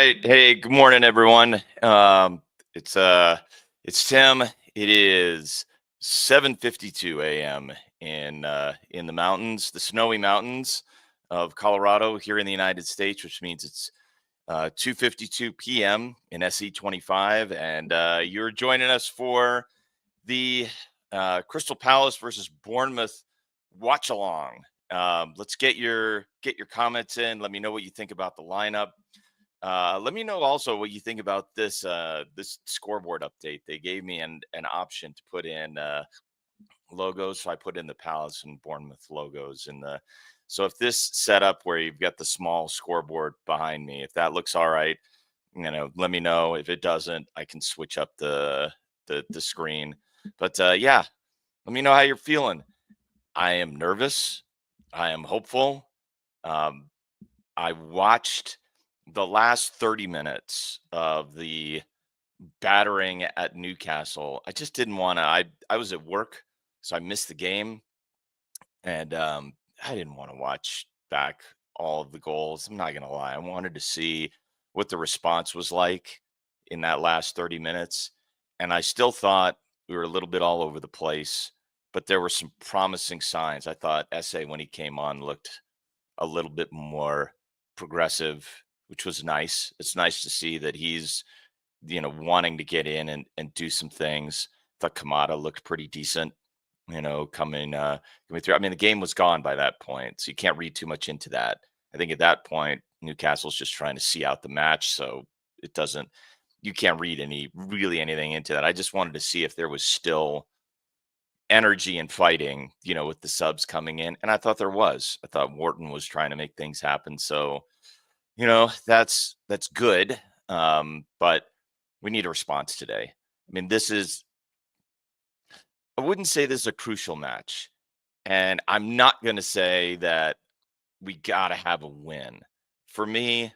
right. Hey, good morning, everyone. It's uh, it's Tim. It is 7:52 a.m. in the mountains, the snowy mountains of Colorado here in the United States, which means it's 2:52 p.m. in SE 25, and you're joining us for the Crystal Palace versus Bournemouth watch along. Let's get your comments in. Let me know what you think about the lineup. Let me know also what you think about this scoreboard update. They gave me an option to put in logos, so I put in the Palace and Bournemouth logos in the. So if this setup where you've got the small scoreboard behind me, if that looks all right, let me know. If it doesn't, I can switch up the screen. But yeah, let me know how you're feeling. I am nervous. I am hopeful. Um, I watched the last 30 minutes of the battering at Newcastle. I just didn't want to. I was at work, so I missed the game, and I didn't want to watch back all of the goals. I'm not gonna lie. I wanted to see what the response was like in that last 30 minutes, and I still thought we were a little bit all over the place, but there were some promising signs. I thought Esse, when he came on, looked a little bit more progressive, which was nice. It's nice to see that he's, wanting to get in and do some things. Thought Kamada looked pretty decent, coming through. I mean, the game was gone by that point, so you can't read too much into that. I think at that point, Newcastle's just trying to see out the match, so it doesn't. You can't read anything into that. I just wanted to see if there was still energy and fighting, with the subs coming in. And I thought there was. I thought Wharton was trying to make things happen. So, that's good. But we need a response today. I mean, I wouldn't say this is a crucial match. And I'm not going to say that we got to have a win. For me,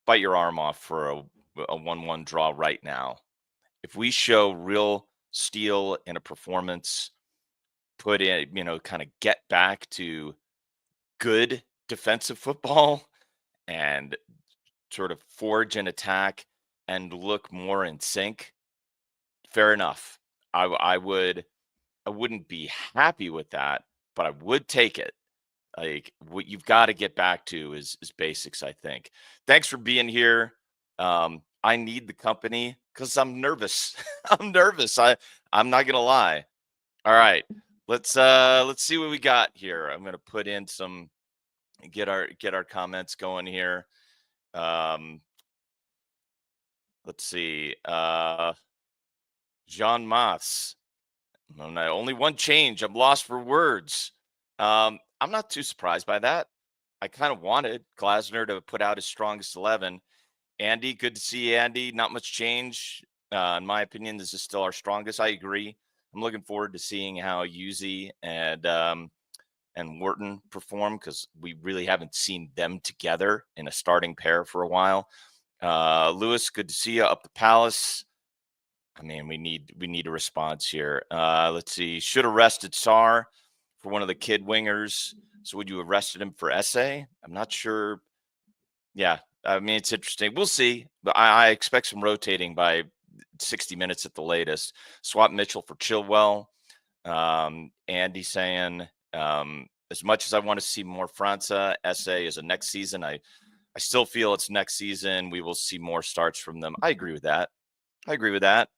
bite your arm off for a 1-1 draw right now. If we show real steel in a performance, put in, kind of get back to good defensive football and sort of forge an attack and look more in sync, fair enough. I wouldn't be happy with that, but I would take it. Like, what you've got to get back to is basics, I think. Thanks for being here. I need the company because I'm nervous. I'm nervous. I'm not gonna lie. All right. Let's see what we got here. I'm gonna put in some get our comments going here. Um let's see. Jean Mas. Only one change. I'm lost for words. I'm not too surprised by that. I kind of wanted Glasner to put out his strongest 11. Andy, good to see Andy. Not much change. In my opinion, this is still our strongest. I agree. I'm looking forward to seeing how Yuzi and Wharton perform because we really haven't seen them together in a starting pair for a while. Lewis, good to see you up the Palace. I mean, we need a response here. Let's see. Should have arrested Sar for one of the kid wingers. So would you have arrested him for essay? I'm not sure. Yeah, I mean, it's interesting. We'll see. But I expect some rotating by 60 minutes at the latest. Swap Mitchell for Chilwell. Andy saying, as much as I want to see more França, essay is a next season. I still feel it's next season. We will see more starts from them. I agree with that. I agree with that.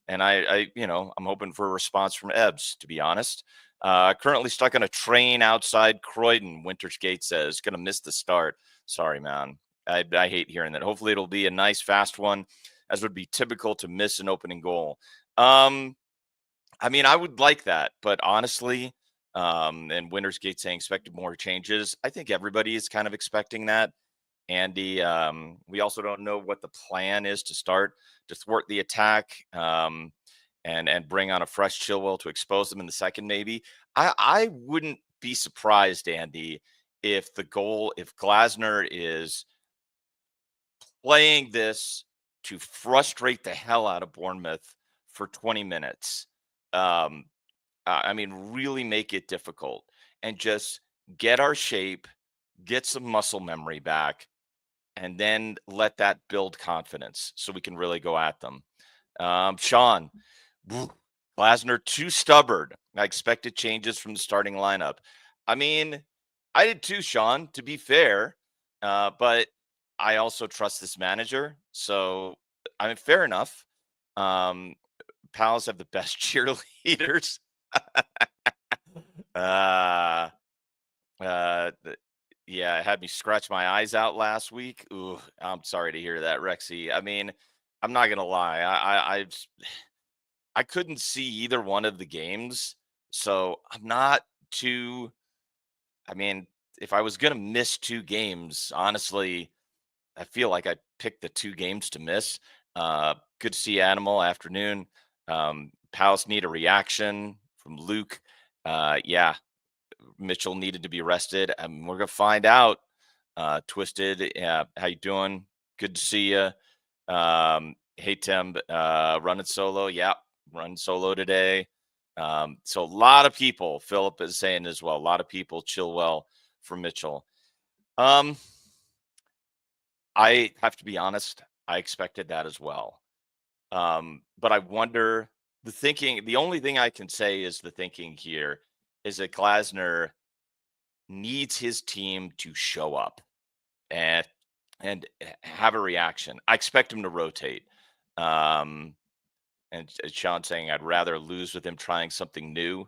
And I'm hoping for a response from Ebbs, to be honest. Currently stuck on a train outside Croydon, Winters Gate says. Going to miss the start. Sorry, man. I hate hearing that. Hopefully it'll be a nice, fast one, as would be typical to miss an opening goal. I mean, I would like that, but honestly, and Winters Gate saying expected more changes. I think everybody is kind of expecting that. Andy, we also don't know what the plan is to start to thwart the attack, and bring on a fresh Chilwell to expose them in the second. Maybe I wouldn't be surprised, Andy, if Glasner is playing this to frustrate the hell out of Bournemouth for 20 minutes. I mean, really make it difficult and just get our shape, get some muscle memory back, and then let that build confidence so we can really go at them. Sean, Glasner too stubborn. I expected changes from the starting lineup. I mean, I did too, Sean, to be fair. But I also trust this manager. So, I mean, fair enough. Um, Pals have the best cheerleaders. uh, yeah, it had me scratch my eyes out last week. Ooh, I'm sorry to hear that, Rexy. I mean, I'm not gonna lie. I couldn't see either one of the games, so I'm not too. I mean, if I was gonna miss 2 games, honestly, I feel like I picked the 2 games to miss. Good to see Animal afternoon. Palace need a reaction from Luke. Yeah, Mitchell needed to be rested. We're gonna find out. Twisted, yeah, how you doing? Good to see you. Hey Tim, running solo. Yeah, run solo today. So a lot of people, Philip is saying as well. A lot of people chill well for Mitchell. Um, I have to be honest. I expected that as well. But I wonder the thinking. The only thing I can say is the thinking here is that Glasner needs his team to show up and have a reaction. I expect him to rotate. Um, and Sean saying I'd rather lose with him trying something new.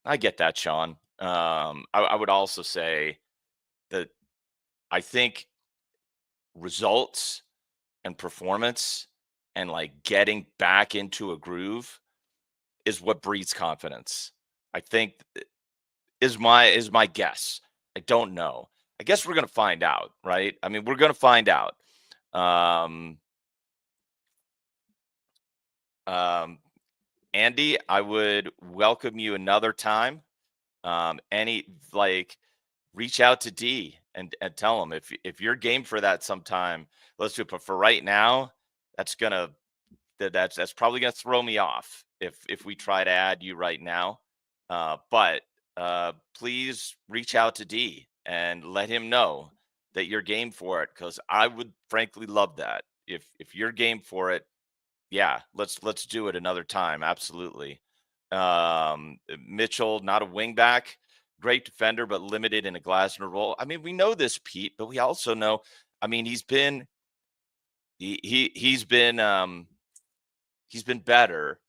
I get that, Sean. I would also say that I think results and performance and like getting back into a groove is what breeds confidence. I think is my guess. I don't know. I guess we're gonna find out, right? I mean, we're gonna find out. Um, um, Andy, I would welcome you another time. Any like reach out to D and tell him if you're game for that sometime, let's do it. But for right now, that's gonna that's probably gonna throw me off if we try to add you right now. But please reach out to D and let him know that you're game for it because I would frankly love that. If you're game for it, yeah, let's do it another time. Absolutely. Mitchell, not a wingback, great defender, but limited in a Glasner role. I mean, we know this, Pete, but we also know. I mean, he's been better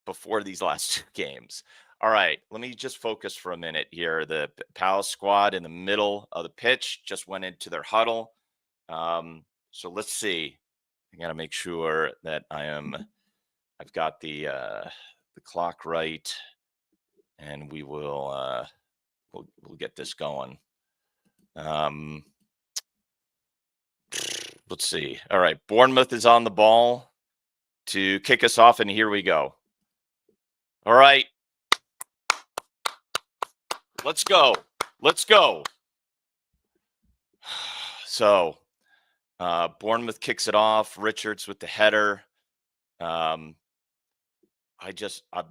before these last 2 games. All right, let me just focus for a minute here. The Palace squad in the middle of the pitch just went into their huddle. So let's see. I got to make sure that I've got the clock right, and we'll get this going. Um, let's see. All right, Bournemouth is on the ball to kick us off, and here we go. All right, let's go. Let's go. So, Bournemouth kicks it off. Richards with the header. Um,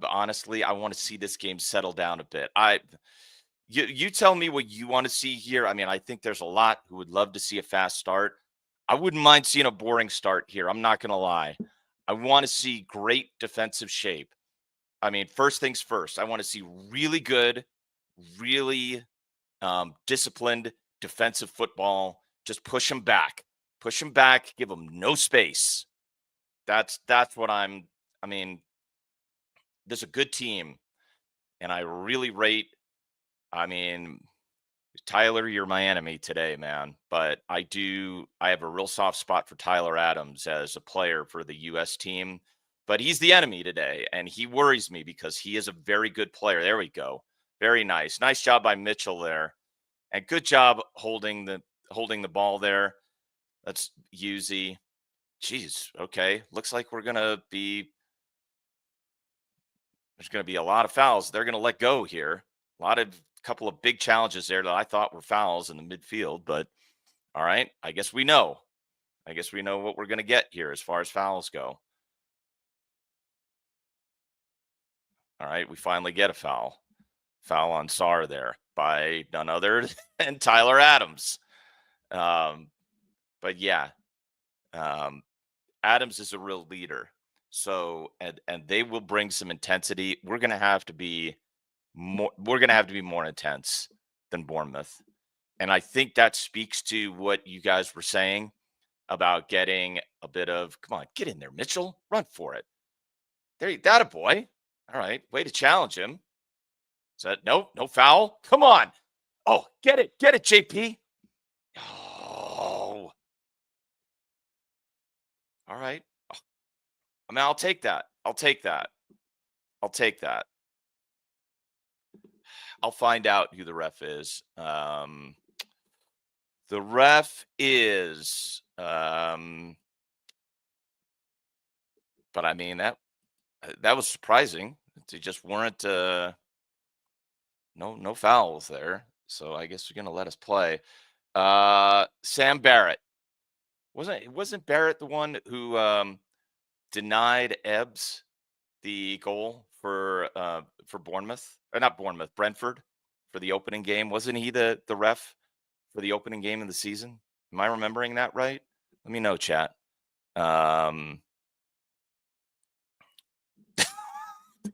honestly, I want to see this game settle down a bit. You tell me what you want to see here. I mean, I think there's a lot who would love to see a fast start. I wouldn't mind seeing a boring start here. I'm not going to lie. I want to see great defensive shape. I mean, first things first, I want to see really good, really disciplined defensive football. Just push them back, give them no space. That's what I mean, there's a good team, and I really rate. I mean, Tyler, you're my enemy today, man. But I have a real soft spot for Tyler Adams as a player for the U.S. team. But he's the enemy today, and he worries me because he is a very good player. There we go. Very nice. Nice job by Mitchell there. And good job holding the ball there. That's Yuzi. Jeez. Okay. Looks like there's gonna be a lot of fouls. They're gonna let go here. A lot of couple of big challenges there that I thought were fouls in the midfield, but all right. I guess we know. I guess we know what we're gonna get here as far as fouls go. All right, we finally get a foul. Foul on Sar there by none other than Tyler Adams. Um, But yeah, um, Adams is a real leader. So and they will bring some intensity. We're gonna have to be more intense than Bournemouth. And I think that speaks to what you guys were saying about getting a bit of come on, get in there, Mitchell. Run for it. There you that a boy. All right. Way to challenge him. Is that no foul? Come on. Oh, get it, JP. Oh, all right. I mean, I'll take that. I'll take that. I'll take that. I'll find out who the ref is. The ref is, but I mean that was surprising. They just weren't no fouls there. So I guess you're gonna let us play. Sam Barrett wasn't Barrett the one who denied Ebbs the goal for Bournemouth or not Bournemouth, Brentford for the opening game? Wasn't he the ref for the opening game of the season? Am I remembering that right? Let me know, chat. Um,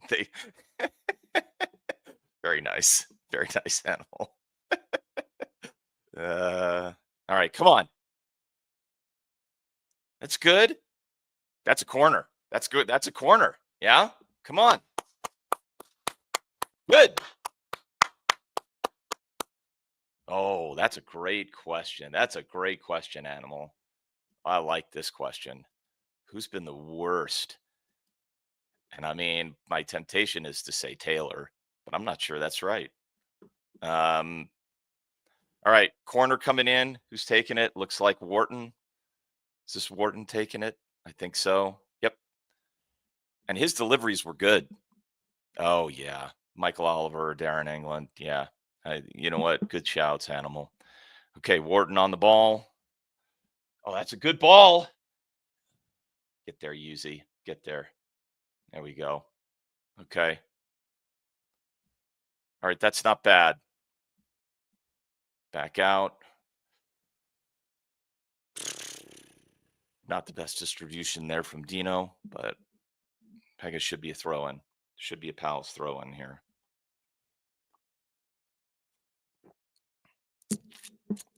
they very nice animal. All right, come on, that's good. That's a corner. That's good. That's a corner. Yeah, come on, good. Oh, that's a great question. That's a great question, animal. I like this question. Who's been the worst? And I mean, my temptation is to say Taylor, but I'm not sure that's right. Um, all right, corner coming in. Who's taking it? Looks like Wharton. Is this Wharton taking it? I think so. Yep. And his deliveries were good. Oh yeah, Michael Oliver, Darren England. Yeah. You know what? Good shouts, animal. Okay, Wharton on the ball. Oh, that's a good ball. Get there, Yuzi. Get there. There we go. Okay. All right, that's not bad. Back out. Not the best distribution there from Dino, but I guess should be a throw in. Should be a Palace throw in here.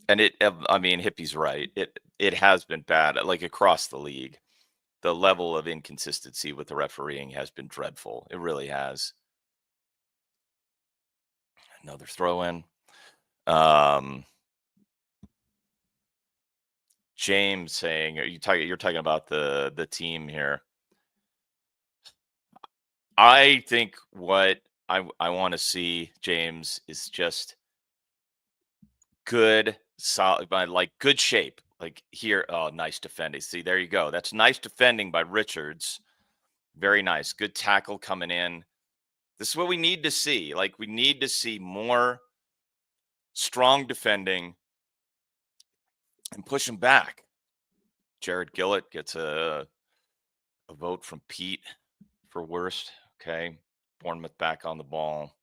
And I mean, Hippie's right. It has been bad, like across the league. The level of inconsistency with the refereeing has been dreadful. It really has. Another throw in. Um, James saying, you're talking about the team here. I think what I want to see, James, is just good, solid, like good shape. Like here, oh, nice defending. See, there you go. That's nice defending by Richards. Very nice. Good tackle coming in. This is what we need to see. Like we need to see more strong defending and push him back. Jared Gillett gets a vote from Pete for worst. Okay. Bournemouth back on the ball.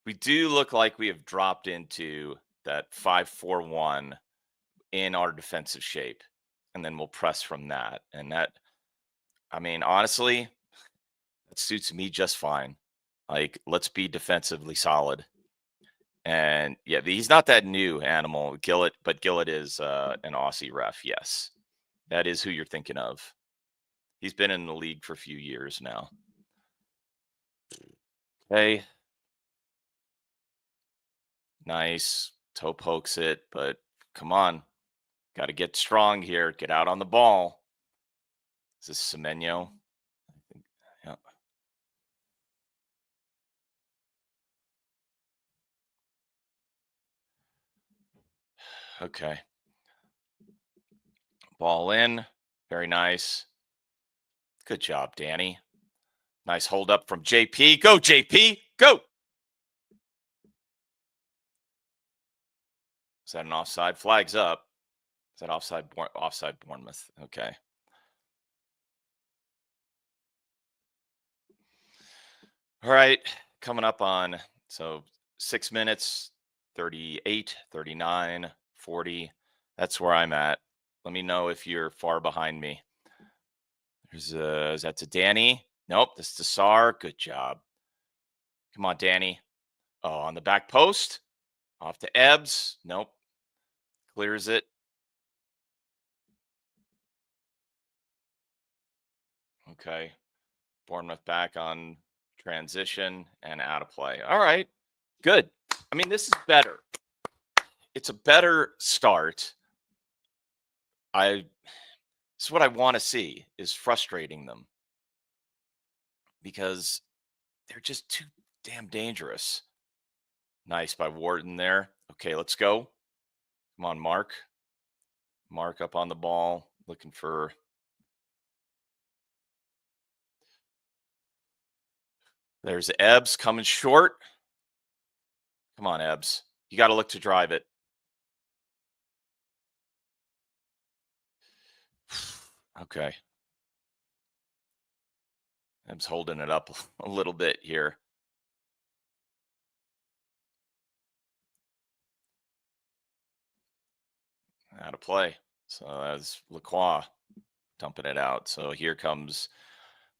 We do look like we have dropped into that 5-4-1 in our defensive shape. And then we'll press from that. And that, I mean, honestly, that suits me just fine. Like, let's be defensively solid. And yeah, he's not that new animal, Gillett, but Gillett is an Aussie ref. Yes, that is who you're thinking of. He's been in the league for a few years now. Okay. Nice. Toe pokes it, but come on. Got to get strong here. Get out on the ball. Is this Semenyo? I think, yeah. Okay. Ball in. Very nice. Good job, Danny. Nice hold up from JP. Go, JP. Go. Is that an offside? Flags up. Is that offside? Offside Bournemouth. Okay. All right. Coming up on 6 minutes, 38, 39, 40. That's where I'm at. Let me know if you're far behind me. Is that to Danny? Nope, that's to Sar. Good job. Come on, Danny. Oh, on the back post. Off to Ebbs. Nope. Clears it. Okay. Bournemouth back on transition and out of play. All right. Good. I mean, this is better. It's a better start. I This is what I want to see is frustrating them because they're just too damn dangerous. Nice by Wharton there. Okay, let's go. Come on, Mark. Mark up on the ball, looking for. There's Ebbs coming short. Come on, Ebbs. You got to look to drive it. Okay. Ebbs holding it up a little bit here. Out of play. So that's Lacroix dumping it out. So here comes.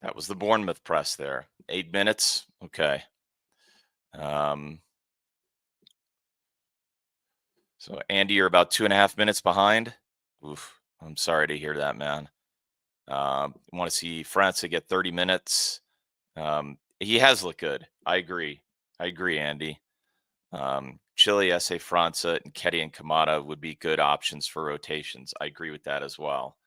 That was the Bournemouth press there. 8 minutes. Okay. Um, so Andy, you're about 2.5 minutes behind. Oof. I'm sorry to hear that, man. Want to see France get 30 minutes. He has looked good. I agree. Andy. Chile, SA Franca, and Ketty and Kamada would be good options for rotations. I agree with that as well.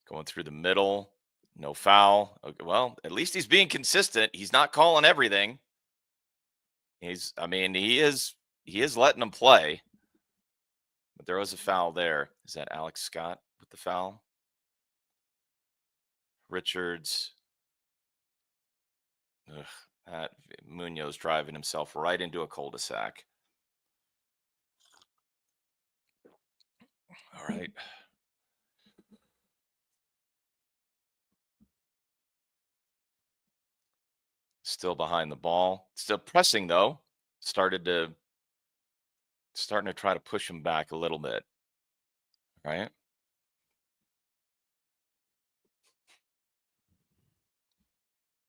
Going through the middle, no foul. Okay, well, at least he's being consistent. He's not calling everything. I mean, he is letting them play. But there was a foul there. Is that Alex Scott with the foul? Richards. Ugh, that Munoz driving himself right into a cul-de-sac. All right. Still behind the ball. Still pressing though. Starting to try to push him back a little bit. Right?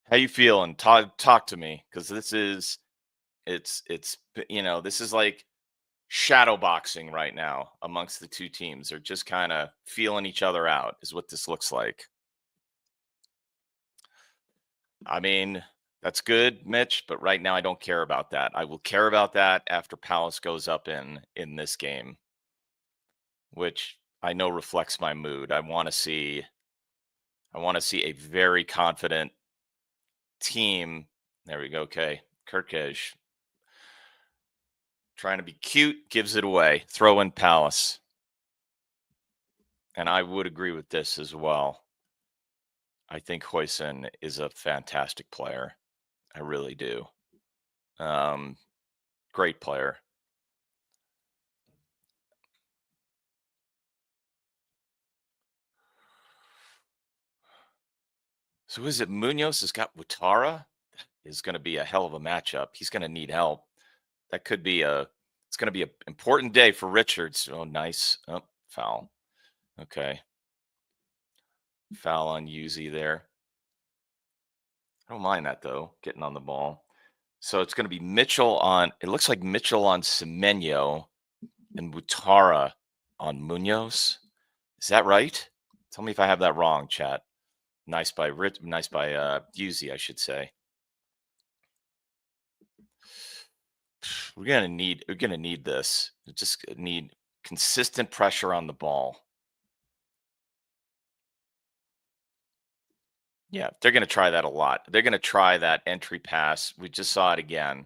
How you feeling? Talk to me because this is this is like shadow boxing right now amongst the two teams. They're just kind of feeling each other out is what this looks like. I mean, that's good, Mitch, but right now I don't care about that. I will care about that after Palace goes up in this game, which I know reflects my mood. I want to see a very confident team. There we go. Okay. Kirkej trying to be cute, gives it away. Throw in Palace. And I would agree with this as well. I think Hoyson is a fantastic player. I really do. Great player. So is it Munoz has got Watara? Is going to be a hell of a matchup. He's going to need help. That could be it's going to be an important day for Richards. Oh, nice. Oh, foul. Okay. Foul on Yuzi there. I don't mind that though, getting on the ball. So it's going to be Mitchell on, it looks like Mitchell on Semenyo and Butara on Munoz. Is that right? Tell me if I have that wrong, chat. Nice by Yuzi, I should say. We're gonna need this. We just need consistent pressure on the ball. Yeah, they're gonna try that a lot. They're gonna try that entry pass. We just saw it again.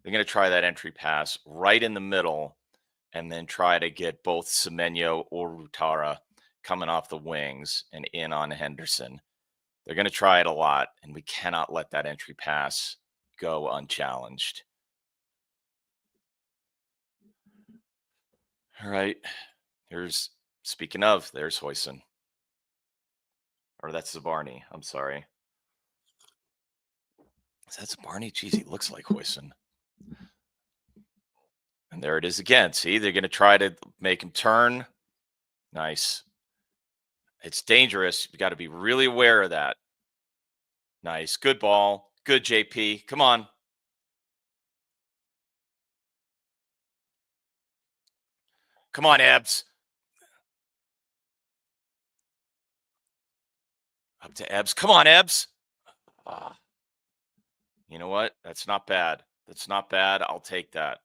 They're gonna try that entry pass right in the middle, and then try to get both Semenyo or Rutara coming off the wings and in on Henderson. They're gonna try it a lot, and we cannot let that entry pass go unchallenged. All right. Speaking of, there's Hoyson. Or that's Zabarny. I'm sorry. Is that Zabarny? Geez, he looks like Hoyson. And there it is again. See, they're going to try to make him turn. Nice. It's dangerous. You got to be really aware of that. Nice. Good ball. Good, JP. Come on. Come on, Ebbs. Up to Ebbs. Come on, Ebbs. Ah, you know what? That's not bad. That's not bad. I'll take that.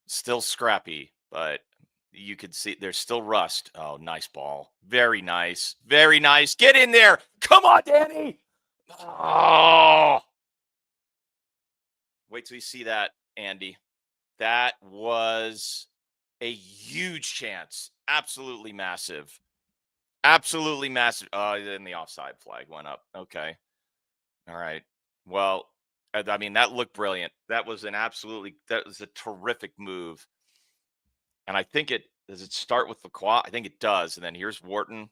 Still scrappy, but you could see there's still rust. Oh, nice ball. Very nice. Very nice. Get in there. Come on, Danny. Oh, wait till you see that, Andy. That was a huge chance. Absolutely massive. Absolutely massive. Oh, then the offside flag went up. Okay. All right. Well, I mean, that looked brilliant. That was a terrific move. And I think does it start with the quad? I think it does. And then here's Wharton.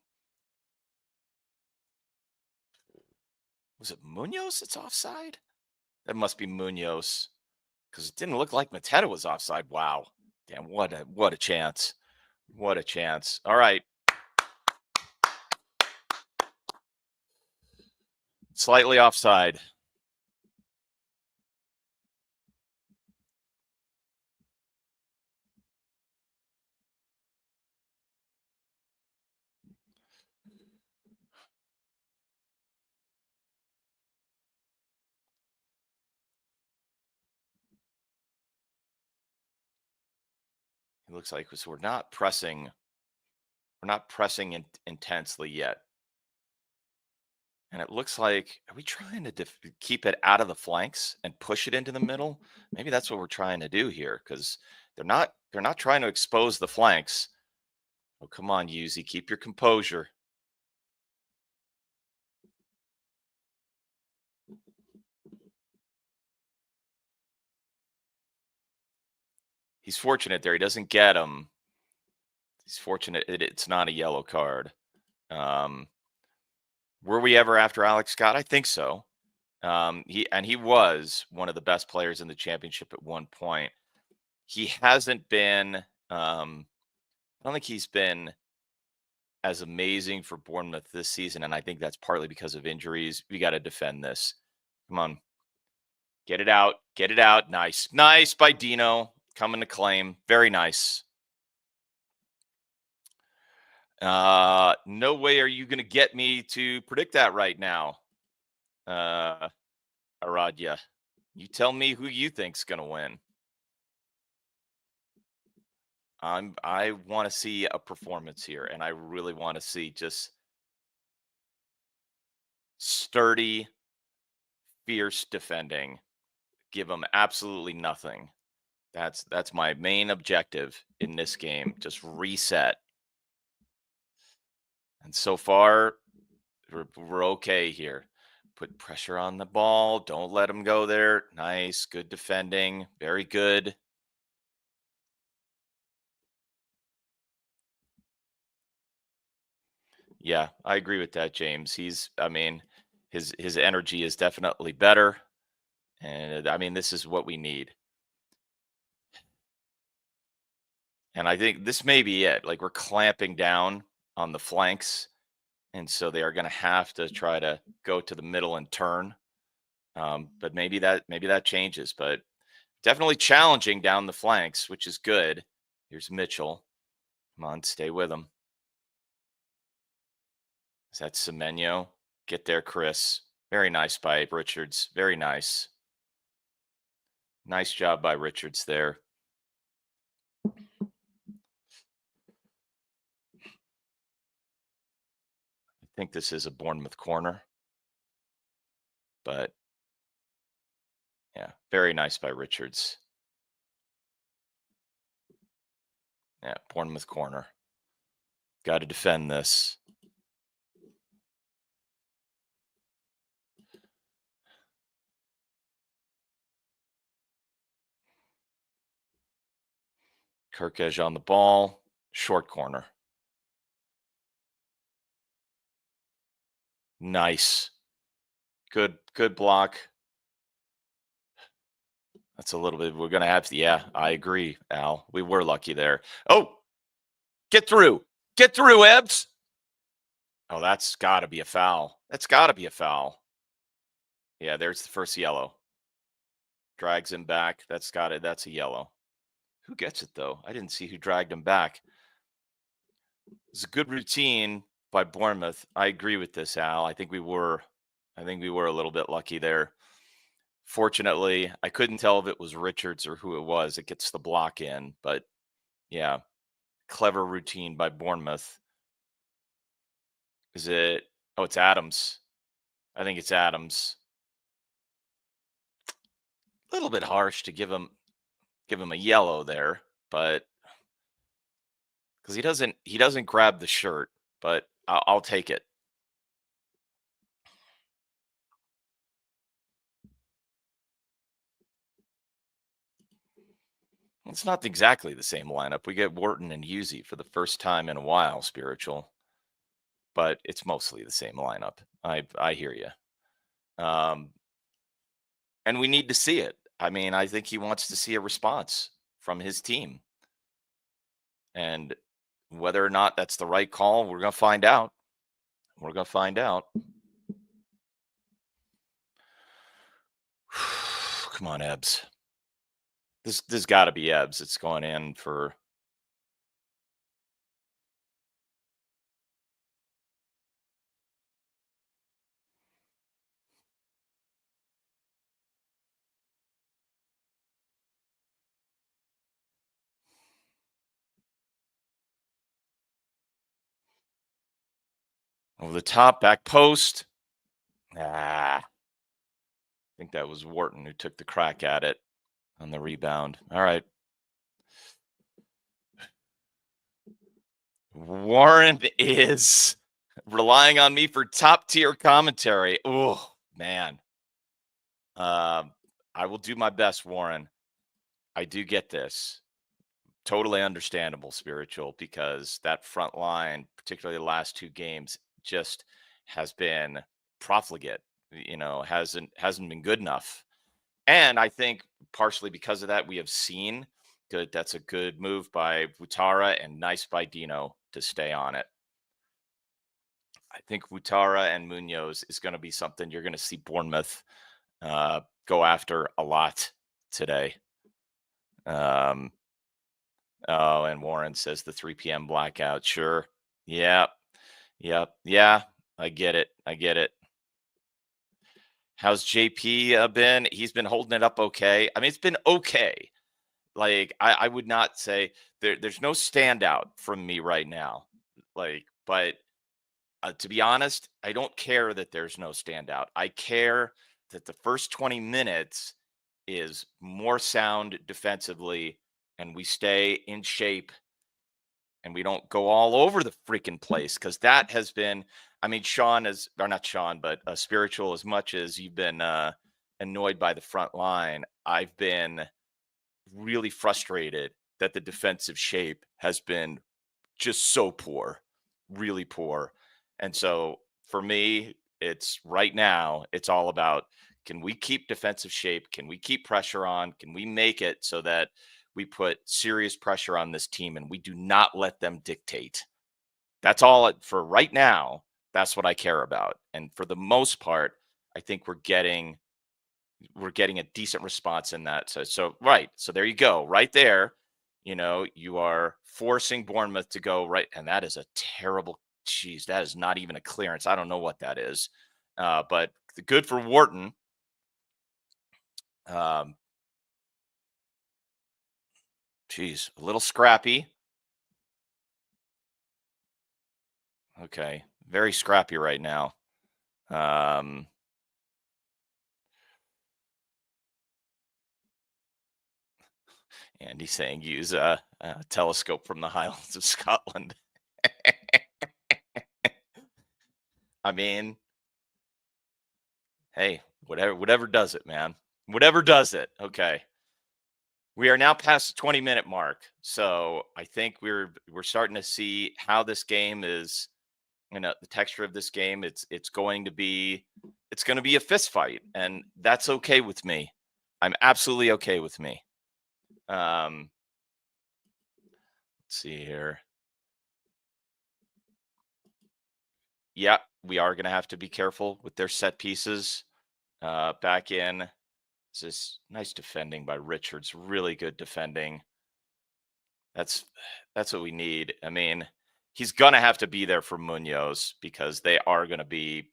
Was it Munoz that's offside? That must be Munoz because it didn't look like Mateta was offside. Wow. Damn, what a chance. What a chance. All right. Slightly offside. It looks like we're not pressing. We're not pressing intensely yet. And it looks like, are we trying to keep it out of the flanks and push it into the middle? Maybe that's what we're trying to do here because they're not trying to expose the flanks. Oh, come on, Yuzi, keep your composure. He's fortunate there. He doesn't get him. He's fortunate it's not a yellow card. Were we ever after Alex Scott? I think so. He was one of the best players in the championship at one point. He hasn't been. I don't think he's been as amazing for Bournemouth this season, and I think that's partly because of injuries. We got to defend this. Come on, get it out, get it out. Nice, nice by Dino coming to claim. Very nice. No way are you going to get me to predict that right now, Aradya. You tell me who you think's going to win. I want to see a performance here, and I really want to see just sturdy, fierce defending. Give them absolutely nothing. That's my main objective in this game. Just reset. And so far, we're okay here. Put pressure on the ball. Don't let them go there. Nice. Good defending. Very good. Yeah, I agree with that, James. I mean, his energy is definitely better. And I mean, this is what we need. And I think this may be it. Like we're clamping down on the flanks. And so they are going to have to try to go to the middle and turn. But maybe that changes. But definitely challenging down the flanks, which is good. Here's Mitchell. Come on, stay with him. Is that Semenyo? Get there, Chris. Very nice by Richards. Very nice. Nice job by Richards there. I think this is a Bournemouth corner. But yeah, very nice by Richards. Yeah, Bournemouth corner. Got to defend this. Kirkej on the ball. Short corner. Nice. Good block. That's a little bit. We're gonna have to. Yeah, I agree, Al. We were lucky there. Oh, get through. Get through, Ebbs. Oh, that's got to be a foul. That's got to be a foul. Yeah, there's the first yellow. Drags him back. That's got it. That's a yellow. Who gets it though? I didn't see who dragged him back. It's a good routine by Bournemouth. I agree with this, Al. I think we were a little bit lucky there. Fortunately, I couldn't tell if it was Richards or who it was. It gets the block in, but yeah, clever routine by Bournemouth. Is it? Oh, it's Adams. I think it's Adams. A little bit harsh to give him a yellow there, but because he doesn't grab the shirt, but I'll take it. It's not exactly the same lineup. We get Wharton and Husey for the first time in a while, spiritual, but it's mostly the same lineup. I hear you. Um, and we need to see it. I mean, I think he wants to see a response from his team. And whether or not that's the right call, we're going to find out. We're going to find out. Come on, Ebbs. This got to be Ebbs. It's going in for. Over the top, back post. I think that was Wharton who took the crack at it on the rebound. All right. Warren is relying on me for top tier commentary. Oh, man. I will do my best, Warren. I do get this. Totally understandable, spiritual, because that front line, particularly the last two games, just has been profligate. Hasn't been good enough. And I think partially because of that, we have seen good. That's a good move by Wutara and nice by Dino to stay on it. I think Wutara and Munoz is going to be something you're going to see Bournemouth go after a lot today. Oh, and Warren says the 3 p.m. blackout. Sure. Yeah. Yep. Yeah. I get it. I get it. How's JP been? He's been holding it up okay. I mean, it's been okay. Like, I would not say there's no standout from me right now. But to be honest, I don't care that there's no standout. I care that the first 20 minutes is more sound defensively and we stay in shape and we don't go all over the freaking place because that has been, I mean, Sean is, or not Sean, but spiritual, as much as you've been annoyed by the front line, I've been really frustrated that the defensive shape has been just so poor, really poor. And so for me, it's right now, it's all about, can we keep defensive shape? Can we keep pressure on? Can we make it so that we put serious pressure on this team and we do not let them dictate? That's all for right now. That's what I care about. And for the most part, I think we're getting a decent response in that. So right. So there you go. Right there. You are forcing Bournemouth to go right. And that is a terrible, geez, that is not even a clearance. I don't know what that is. But good for Wharton. Geez, a little scrappy. Okay. Very scrappy right now. Andy saying use a telescope from the Highlands of Scotland. I mean, hey, whatever does it, man. Whatever does it. Okay. We are now past the 20-minute mark. So I think we're starting to see how this game is, the texture of this game. It's going to be it's going to be a fist fight, and that's okay with me. I'm absolutely okay with me. Let's see here. Yeah, we are going to have to be careful with their set pieces. Back in. This is nice defending by Richards. Really good defending. That's that's what we need. I mean, he's gonna have to be there for Munoz because they are gonna be.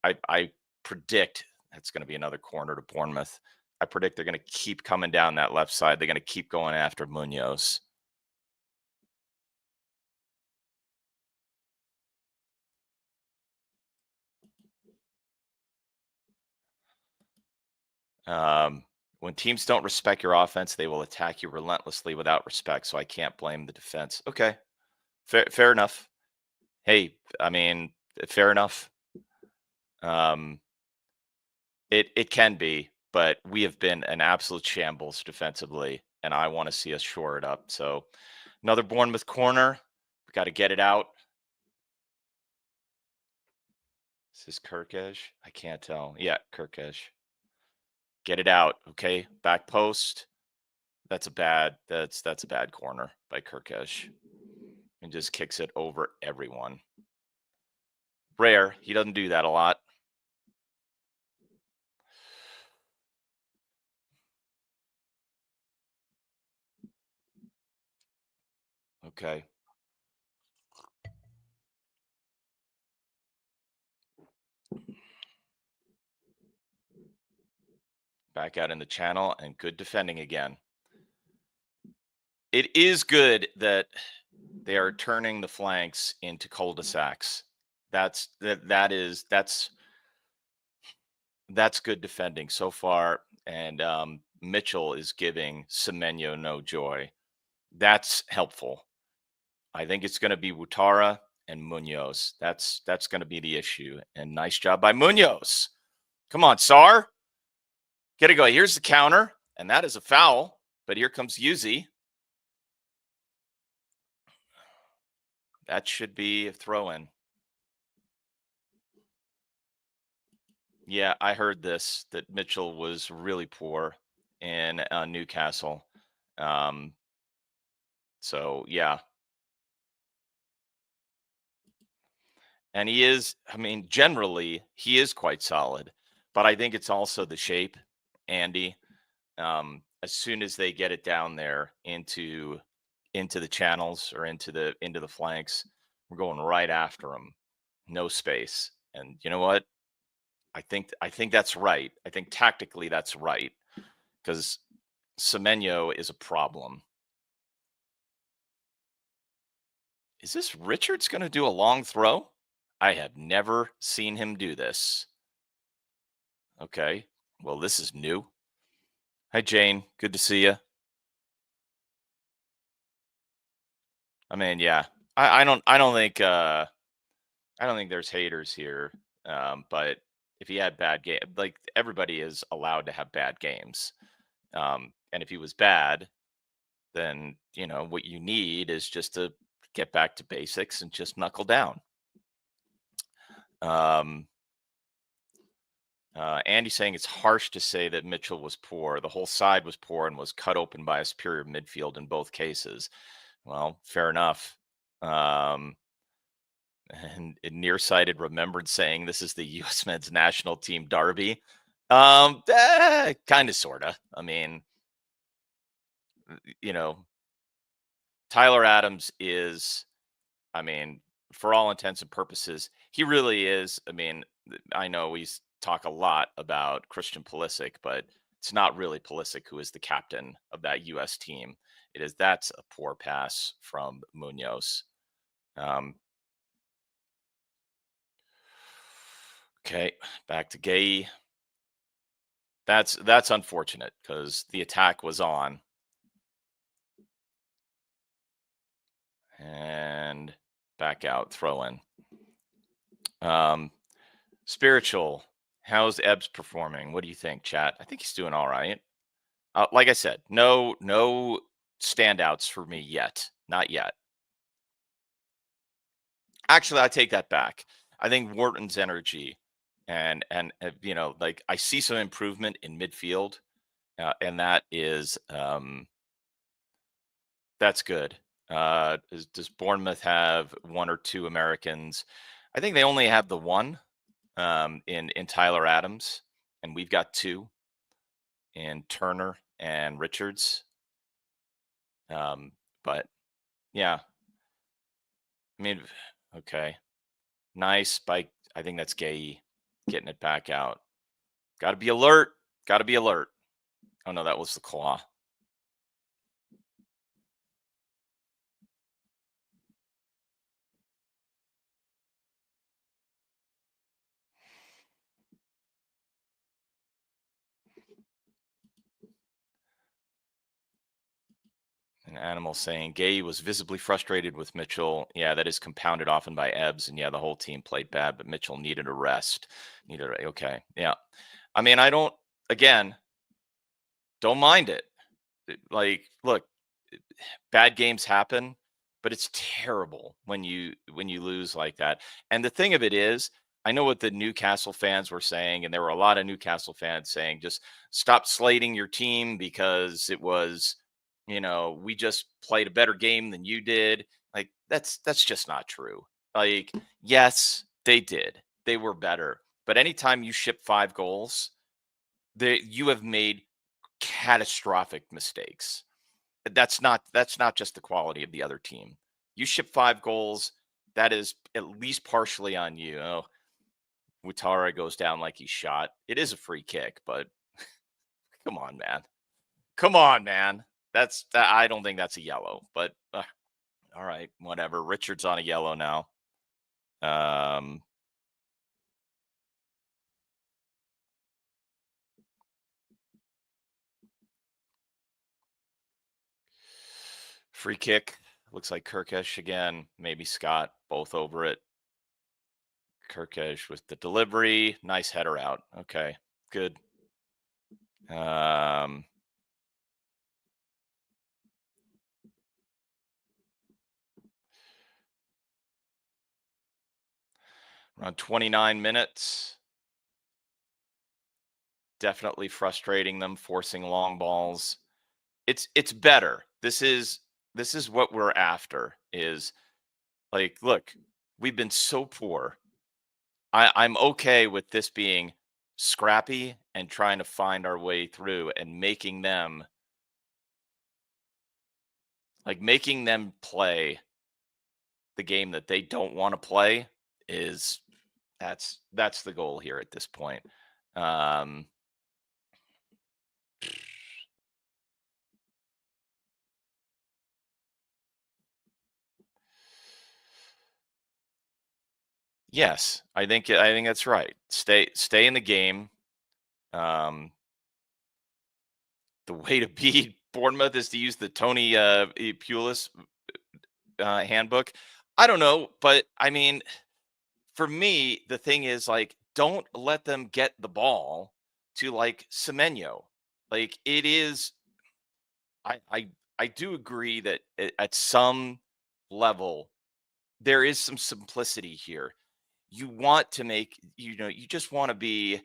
I predict that's gonna be another corner to Bournemouth. I predict they're gonna keep coming down that left side. They're gonna keep going after Munoz. When teams don't respect your offense, they will attack you relentlessly without respect. So I can't blame the defense. Okay, fair enough. Hey, I mean, fair enough. It can be, but we have been an absolute shambles defensively, and I want to see us shore it up. So another Bournemouth corner. We got to get it out. Is this Kirkesh? I can't tell. Yeah, Kirkesh. Get it out. Okay. Back post. That's a bad corner by Kirkesh. And just kicks it over everyone. Rare. He doesn't do that a lot. Okay. Back out in the channel and good defending again. It is good that they are turning the flanks into cul-de-sacs. That's good defending so far. And Mitchell is giving Semenyo no joy. That's helpful. I think it's going to be Wutara and Munoz. That's going to be the issue. And nice job by Munoz. Come on, Sar. Get it go. Here's the counter, and that is a foul. But here comes Yuzi. That should be a throw-in. Yeah, I heard this, that Mitchell was really poor in Newcastle. So, yeah. And he is, I mean, generally, he is quite solid. But I think it's also the shape, Andy. As soon as they get it down there into the channels or into the flanks, we're going right after him. No space. And you know what? I think that's right. I think tactically that's right because Semenyo is a problem. Is this Richards going to do a long throw? I have never seen him do this. Okay. Well, this is new. Hi, Jane. Good to see you. I mean, yeah. I don't think there's haters here. But if he had bad game, like everybody is allowed to have bad games. And if he was bad, then what you need is just to get back to basics and just knuckle down. Andy saying it's harsh to say that Mitchell was poor. The whole side was poor and was cut open by a superior midfield in both cases. Well, fair enough. And nearsighted remembered saying this is the U.S. men's national team derby. Kind of, sort of. I mean, Tyler Adams is, I mean, for all intents and purposes, he really is. I mean, I know we talk a lot about Christian Pulisic, but it's not really Pulisic who is the captain of that U.S. team. That's a poor pass from Munoz. Okay, back to Gay. That's unfortunate because the attack was on. And back out, throw in. Spiritual, how's Ebbs performing? What do you think, chat? I think he's doing all right. Like I said, no standouts for me yet. Not yet. Actually, I take that back. I think Wharton's energy and like I see some improvement in midfield, and that's good. Does Bournemouth have one or two Americans? I think they only have the one in Tyler Adams, and we've got two in Turner and Richards. Um, but yeah, I mean, okay, nice by I think that's Gay getting it back out. Got to be alert. Got to be alert. Oh no, that was the claw. An animal saying Gay was visibly frustrated with Mitchell. Yeah, that is compounded often by Ebbs. And yeah, the whole team played bad, but Mitchell needed a rest. Okay. Yeah. I mean, I don't, again, don't mind it. Like, look, bad games happen, but it's terrible when you lose like that. And the thing of it is, I know what the Newcastle fans were saying, and there were a lot of Newcastle fans saying, just stop slating your team because it was, we just played a better game than you did. Like that's just not true. Like, yes, they did. They were better. But anytime you ship 5 goals, you have made catastrophic mistakes. That's not just the quality of the other team. You ship 5 goals, that is at least partially on you. Oh, Watara goes down like he's shot. It is a free kick, but come on, man. Come on, man. I don't think that's a yellow, but all right, whatever. Richard's on a yellow now. Um, Free kick. Looks like Kirkesh again. Maybe Scott. Both over it. Kirkesh with the delivery. Nice header out. Okay, good. Um, Around 29 minutes. Definitely frustrating them, forcing long balls. It's better. This is what we're after is like, look, we've been so poor. I'm okay with this being scrappy and trying to find our way through and making them play the game that they don't want to play is that's the goal here at this point. Um Yes, I think that's right. Stay in the game. Um, the way to beat Bournemouth is to use the Tony Pulis handbook. I don't know, but I mean, for me, the thing is like, don't let them get the ball to like Semenyo. Like it is, I do agree that at some level there is some simplicity here. You just want to be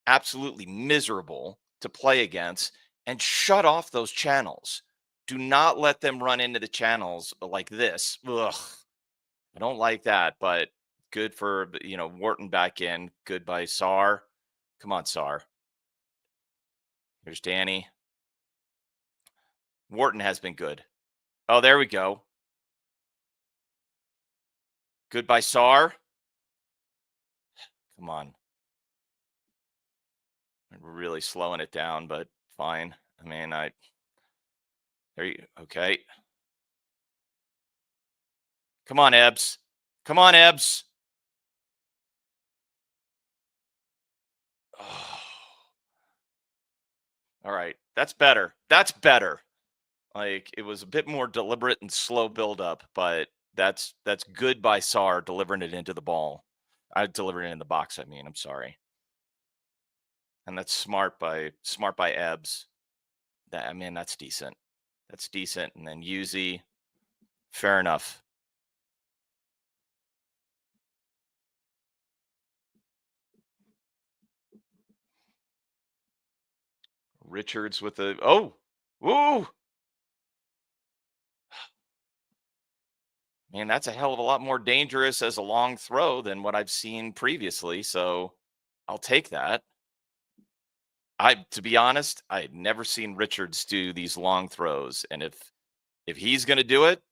absolutely miserable to play against and shut off those channels. Do not let them run into the channels like this. Ugh, I don't like that, but good for, Wharton back in. Good by Sar. Come on, Sar. Here's Danny. Wharton has been good. Oh, there we go. Good by Sar. Come on. We're really slowing it down, but fine. I mean, there you okay. Come on, Ebbs. Come on, Ebbs. Oh, all right. That's better. That's better. Like it was a bit more deliberate and slow buildup, but that's good by Sar delivering it into the ball. I delivered it in the box. I mean, I'm sorry, and that's smart by Ebbs. That's decent. That's decent. And then Yuzi, fair enough. Richards with a oh, woo, man, that's a hell of a lot more dangerous as a long throw than what I've seen previously. So I'll take that. To be honest, I had never seen Richards do these long throws, and if he's going to do it,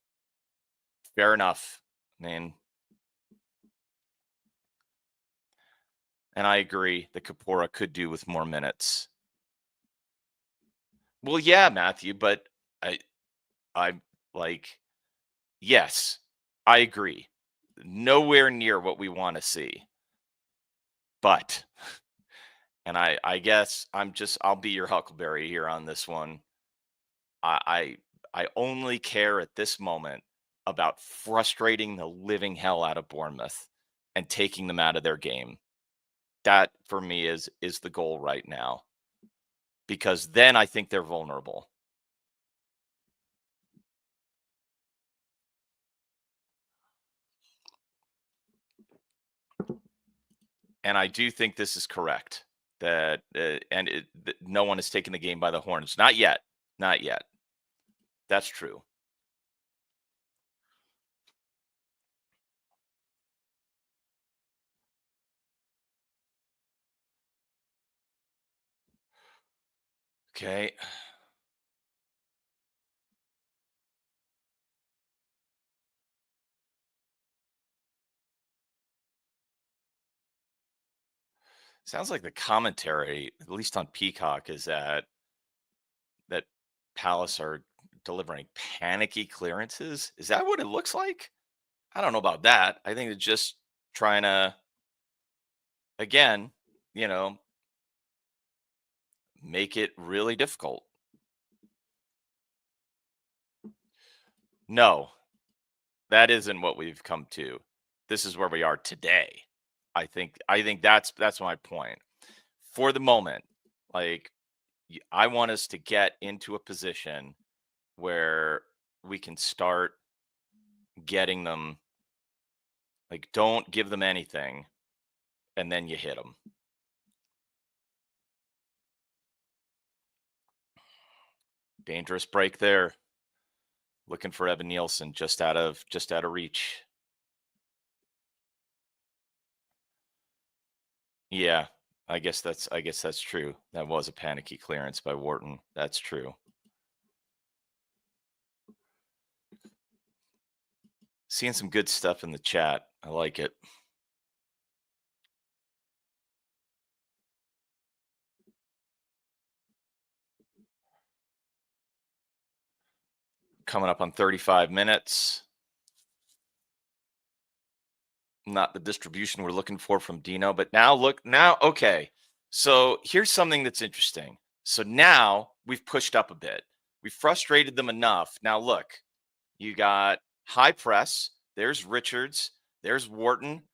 fair enough. I mean, and I agree that Kapora could do with more minutes. Well, yeah, Matthew, but I I'm like, yes, I agree. Nowhere near what we want to see. But and I guess I'll be your huckleberry here on this one. I only care at this moment about frustrating the living hell out of Bournemouth and taking them out of their game. That for me is the goal right now because then I think they're vulnerable. And I do think this is correct that that no one has taken the game by the horns. Not yet. Not yet. That's true. Okay. Sounds like the commentary, at least on Peacock, is that Palace are delivering panicky clearances. Is that what it looks like? I don't know about that. I think it's just trying to, again, you know, make it really difficult. No, that isn't what we've come to. This is where we are today. I think that's my point. For the moment, like I want us to get into a position where we can start getting them like don't give them anything and then you hit them. Dangerous break there. Looking for Evan Nielsen just out of reach. Yeah, I guess that's true. That was a panicky clearance by Wharton. That's true. Seeing some good stuff in the chat. I like it. Coming up on 35 minutes. Not the distribution we're looking for from Dino, but okay. So here's something that's interesting. So now we've pushed up a bit. We frustrated them enough. Now look, you got high press. There's Richards. There's Wharton.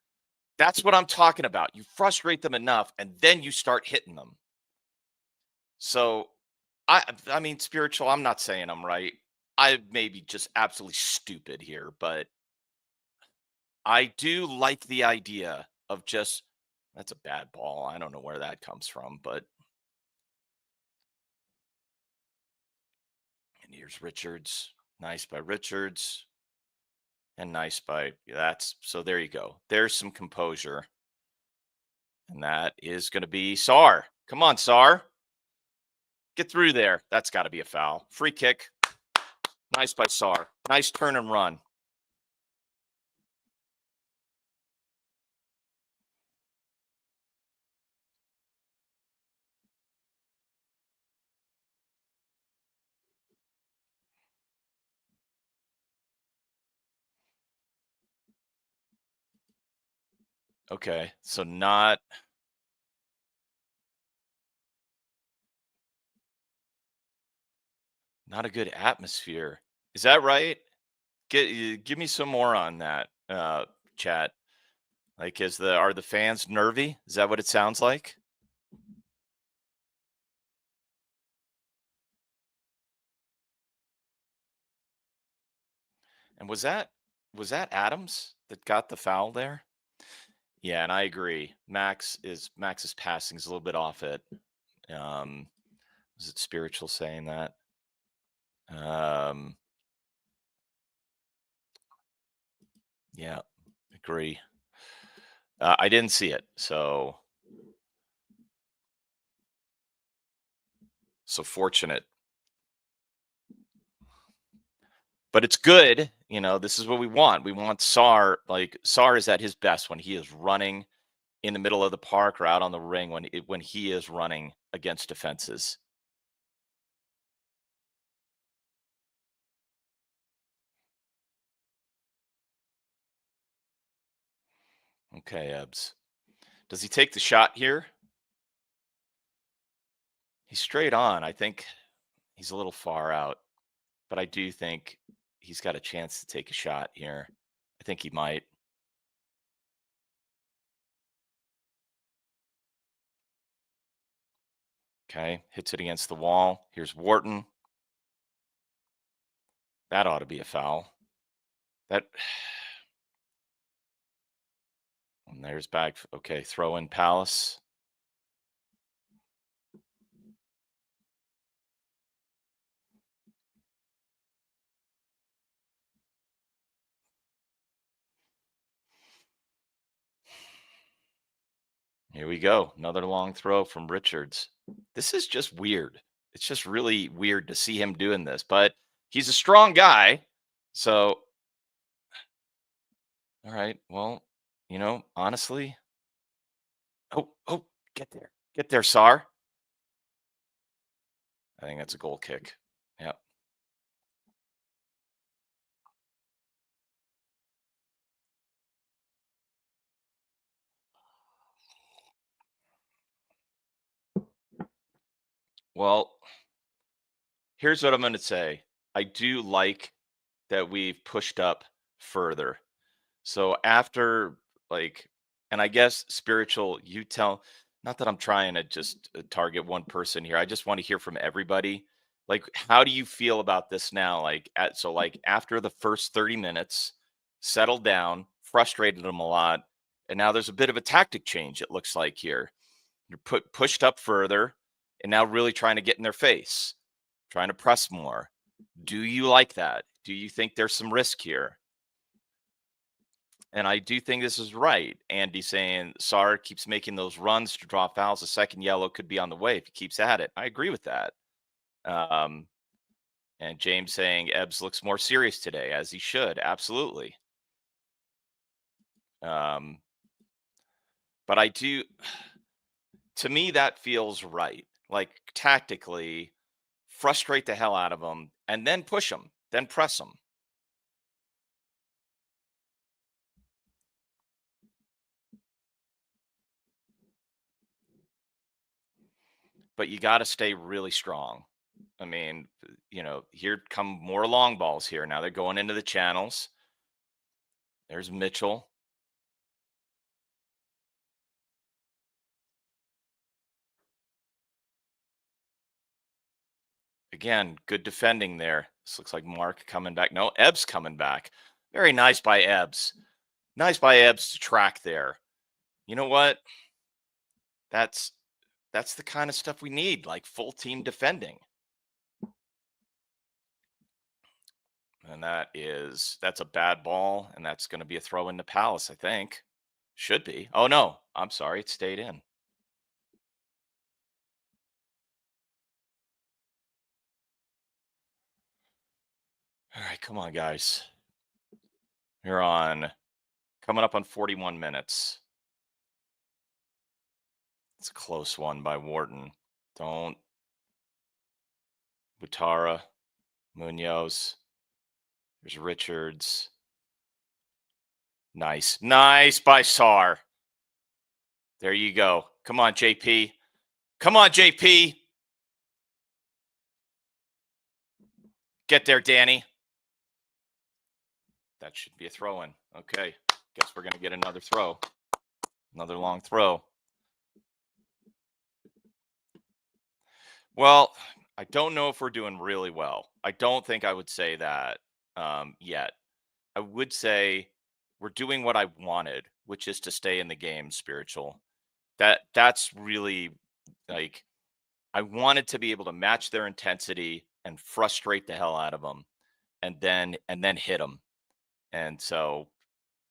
That's what I'm talking about. You frustrate them enough, and then you start hitting them. So I mean, spiritual, I'm not saying I'm right. I may be just absolutely stupid here, but I do like the idea of just that's a bad ball. I don't know where that comes from, but and here's Richards. Nice by Richards. And nice by that's so there you go. There's some composure. And that is going to be Sar. Come on, Sar. Get through there. That's got to be a foul. Free kick. Nice by Sar. Nice turn and run. Okay. So not a good atmosphere. Is that right? Give me some more on that, chat. Like, are the fans nervy? Is that what it sounds like? And was that Adams that got the foul there? Yeah, and I agree. Max's passing is a little bit off it. Is it spiritual saying that? Um, yeah, agree. I didn't see it, so fortunate. But it's good. This is what we want. We want Sar. Like Sar is at his best when he is running in the middle of the park or out on the ring when he is running against defenses. Okay, Ebbs. Does he take the shot here? He's straight on. I think he's a little far out, but I do think he's got a chance to take a shot here. I think he might. Okay, hits it against the wall. Here's Wharton. That ought to be a foul. That and there's back. Okay, throw in Palace. Here we go. Another long throw from Richards. This is just weird. It's just really weird to see him doing this, but he's a strong guy. So, all right. Well, honestly, oh, get there. Get there, Sar. I think that's a goal kick. Yep. Well, here's what I'm going to say. I do like that we've pushed up further. So after like, and I guess spiritual, you tell, not that I'm trying to just target one person here. I just want to hear from everybody. Like, how do you feel about this now? Like after the first 30 minutes, settled down, frustrated them a lot. And now there's a bit of a tactic change, it looks like here. You're pushed up further and now really trying to get in their face, trying to press more. Do you like that? Do you think there's some risk here? And I do think this is right. Andy saying Sar keeps making those runs to draw fouls. A second yellow could be on the way if he keeps at it. I agree with that. Um, and James saying Ebbs looks more serious today, as he should. Absolutely. Um, but I do, to me, that feels right. Like tactically, frustrate the hell out of them and then push them, then press them. But you got to stay really strong. I mean, here come more long balls here. Now they're going into the channels. There's Mitchell. Again, good defending there. This looks like Mark coming back. No, Ebbs coming back. Very nice by Ebbs. Nice by Ebbs to track there. You know what? That's the kind of stuff we need, like full team defending. And that's a bad ball, and that's going to be a throw into Palace, I think. Should be. Oh no, I'm sorry, it stayed in. All right, come on, guys. You're on coming up on 41 minutes. It's a close one by Wharton. Don't Butara, Munoz. There's Richards. Nice. Nice by Sar. There you go. Come on, JP. Come on, JP. Get there, Danny. That should be a throw in. Okay. Guess we're going to get another throw. Another long throw. Well, I don't know if we're doing really well. I don't think I would say that yet. I would say we're doing what I wanted, which is to stay in the game, spiritual. That's really like I wanted to be able to match their intensity and frustrate the hell out of them, and then hit them. And so,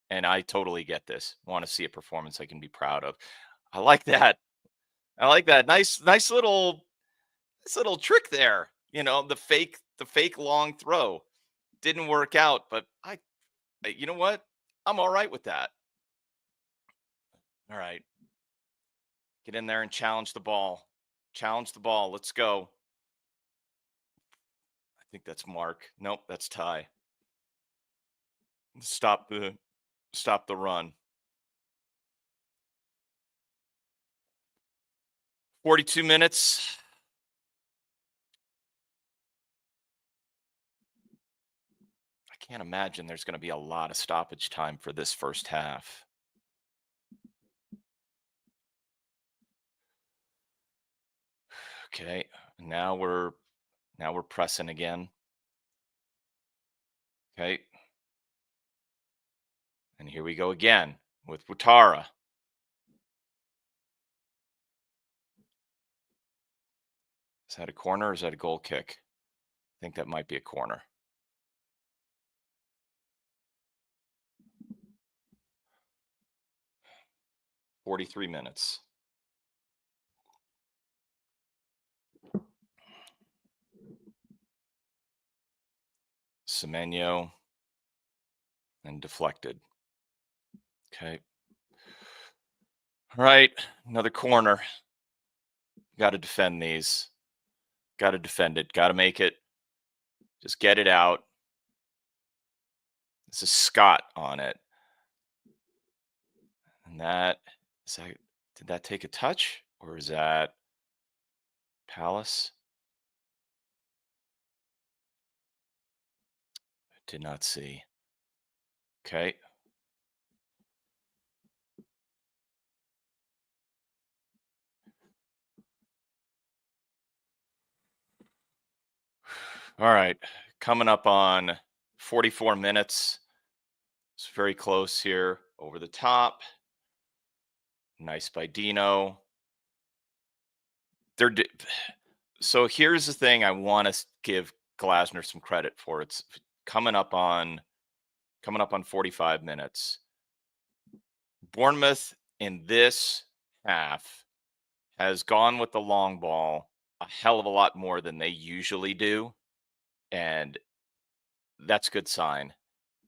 and I totally get this. Want to see a performance I can be proud of. I like that. I like that. Nice little trick there. The fake long throw didn't work out, but you know what? I'm all right with that. All right. Get in there and challenge the ball. Challenge the ball. Let's go. I think that's Mark. Nope, that's Ty. Stop the run. 42 minutes. I can't imagine there's going to be a lot of stoppage time for this first half. Okay. Now we're pressing again. Okay. And here we go again with Watara. Is that a corner or is that a goal kick? I think that might be a corner. 43 minutes. Semenyo and deflected. Okay. All right. Another corner. Got to defend these. Got to defend it. Got to make it. Just get it out. This is Scott on it. And did that take a touch or is that Palace? I did not see. Okay. All right. Coming up on 44 minutes. It's very close here. Over the top. Nice by Dino. So here's the thing I want to give Glasner some credit for. It's coming up on 45 minutes. Bournemouth in this half has gone with the long ball a hell of a lot more than they usually do. And that's a good sign.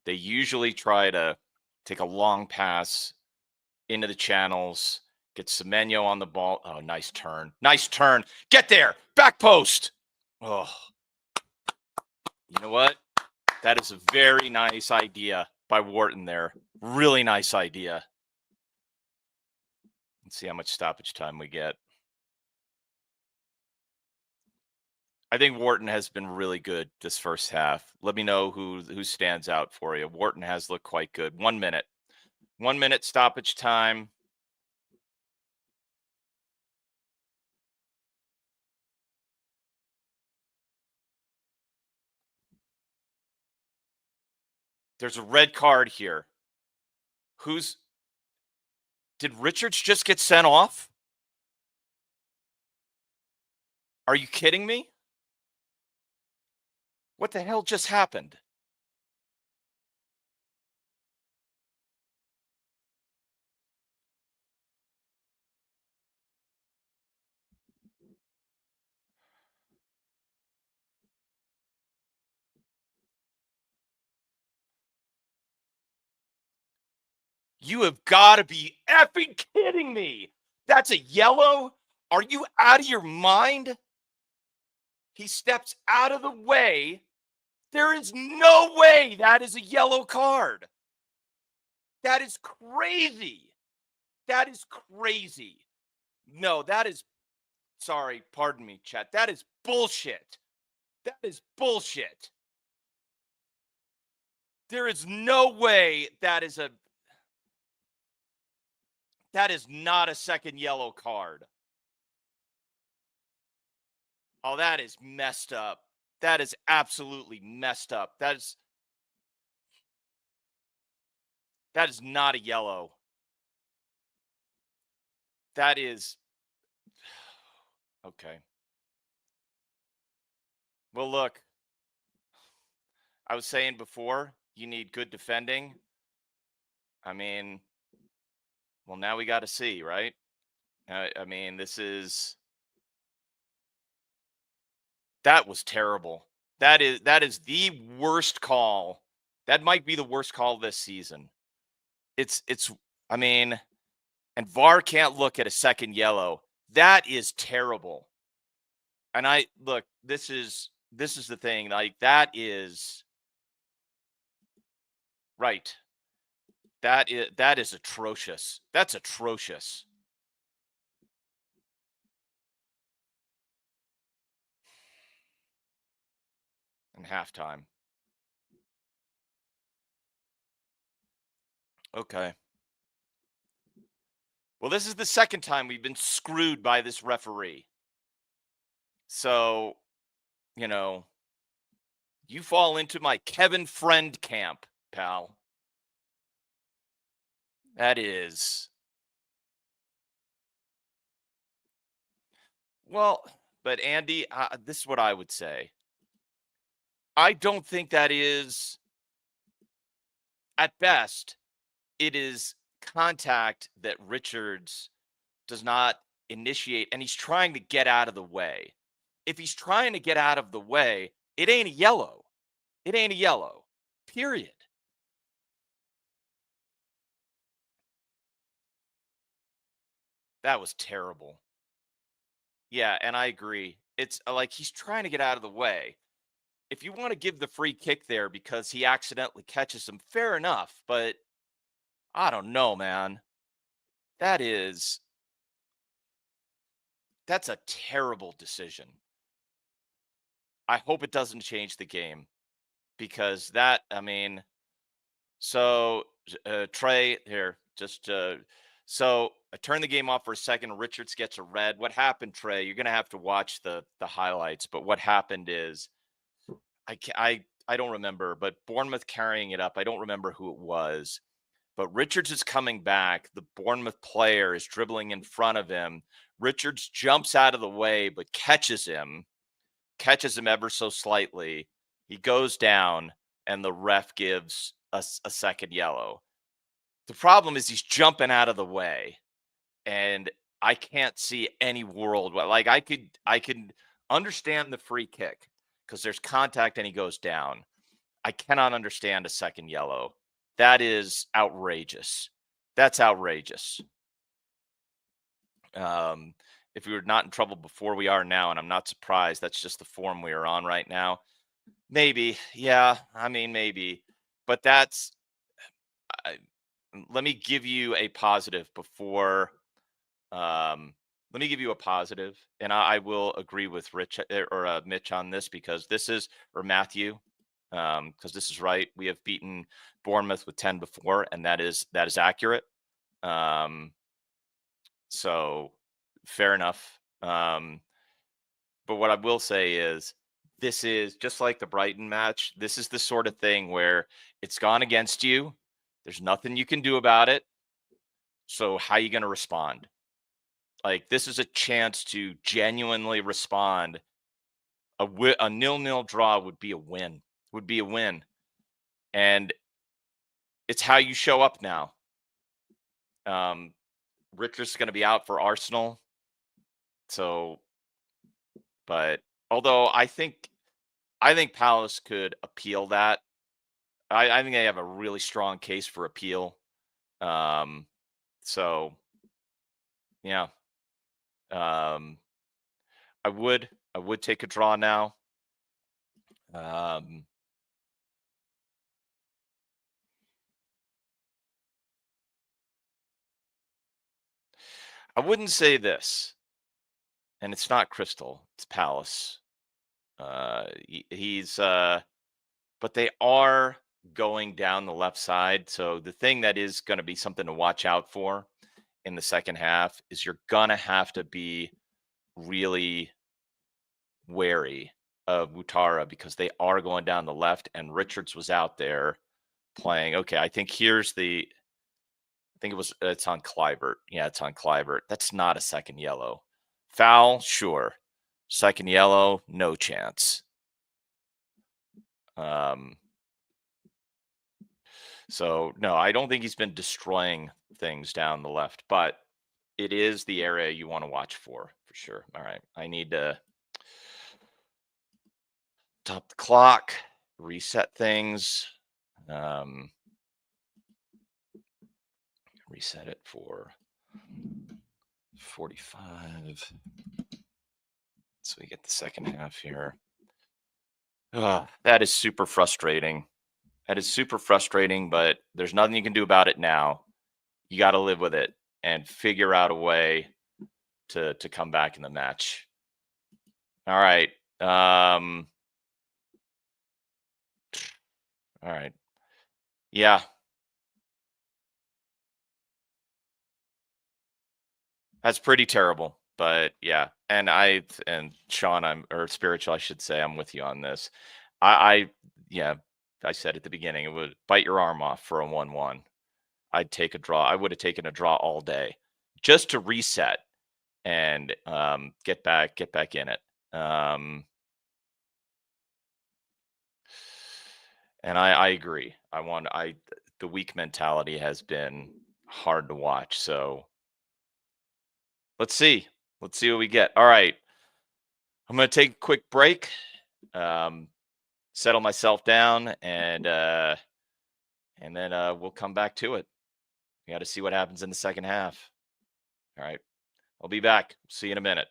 They usually try to take a long pass into the channels, get Semenyo on the ball. Oh, nice turn. Nice turn. Get there. Back post. Oh, you know what? That is a very nice idea by Wharton there. Really nice idea. Let's see how much stoppage time we get. I think Wharton has been really good this first half. Let me know who stands out for you. Wharton has looked quite good. 1 minute. 1 minute stoppage time. There's a red card here. Did Richards just get sent off? Are you kidding me? What the hell just happened? You have got to be effing kidding me. That's a yellow? Are you out of your mind? He steps out of the way. There is no way that is a yellow card. That is crazy. That is crazy. No, sorry, pardon me, chat. That is bullshit. That is bullshit. There is no way that is not a second yellow card. Oh, that is messed up. That is absolutely messed up. That is not a yellow. That is okay. Well, look, I was saying before, you need good defending. I mean, well, now we got to see, right? I mean, that was terrible. That is the worst call. That might be the worst call this season. It's I mean, and VAR can't look at a second yellow. That is terrible. And I look, this is the thing. Like that is right. That is atrocious. That's atrocious. In halftime. Okay. Well, this is the second time we've been screwed by this referee. So, you know, you fall into my Kevin Friend camp, pal. That is well, but Andy, this is what I would say. I don't think that is at best it is contact that Richards does not initiate, and he's trying to get out of the way. If he's trying to get out of the way, it ain't a yellow. It ain't a yellow. Period. That was terrible. Yeah, and I agree. It's like he's trying to get out of the way. If you want to give the free kick there because he accidentally catches him, fair enough. But I don't know, man. That is that's a terrible decision. I hope it doesn't change the game because I mean, so Trey here, just so I turn the game off for a second. Richards gets a red. What happened, Trey? You're gonna have to watch the highlights. But what happened is I don't remember, but Bournemouth carrying it up. I don't remember who it was, but Richards is coming back. The Bournemouth player is dribbling in front of him. Richards jumps out of the way, but catches him ever so slightly. He goes down, and the ref gives a second yellow. The problem is he's jumping out of the way, and I can't see any world like I could understand the free kick because there's contact and he goes down. I cannot understand a second yellow. That is outrageous. That's outrageous. Um, if we were not in trouble before, we are now, and I'm not surprised. That's just the form we are on right now. Maybe, yeah. I mean, maybe, but I, let me give you a positive before. Um, Let me give you a positive, and I will agree with Rich or Mitch on this because this is or Matthew, because this is right. We have beaten Bournemouth with 10 before, and that is accurate. Um, so fair enough. But what I will say is this is just like the Brighton match. This is the sort of thing where it's gone against you. There's nothing you can do about it. So how are you going to respond? Like this is a chance to genuinely respond. A nil-nil draw would be a win. Would be a win, and it's how you show up now. Um, Richards going to be out for Arsenal, so but although I think Palace could appeal that. I think they have a really strong case for appeal. Um, so yeah, um, I would take a draw now. Um, I wouldn't say this, and it's not Crystal, it's Palace. He's but they are going down the left side. So the thing that is going to be something to watch out for in the second half is you're going to have to be really wary of Mutara because they are going down the left and Richards was out there playing. Okay, I think it's on Clivert. Yeah, it's on Clivert. That's not a second yellow. Foul, sure. Second yellow, no chance. Um, so no, I don't think he's been destroying things down the left, but it is the area you want to watch for sure. All right, I need to stop the clock, reset things, um, reset it for 45. So we get the second half here. That is super frustrating. That is super frustrating, but there's nothing you can do about it now. You got to live with it and figure out a way to come back in the match. All right. All right. Yeah, that's pretty terrible. But yeah, and Sean, I'm or spiritual, I should say, I'm with you on this. I yeah, I said at the beginning it would bite your arm off for a 1-1. I'd take a draw. I would have taken a draw all day just to reset and get back in it. Um, and I agree. The weak mentality has been hard to watch. So let's see. Let's see what we get. All right. I'm gonna take a quick break, um, settle myself down, and then we'll come back to it. We got to see what happens in the second half. All right. I'll be back. See you in a minute.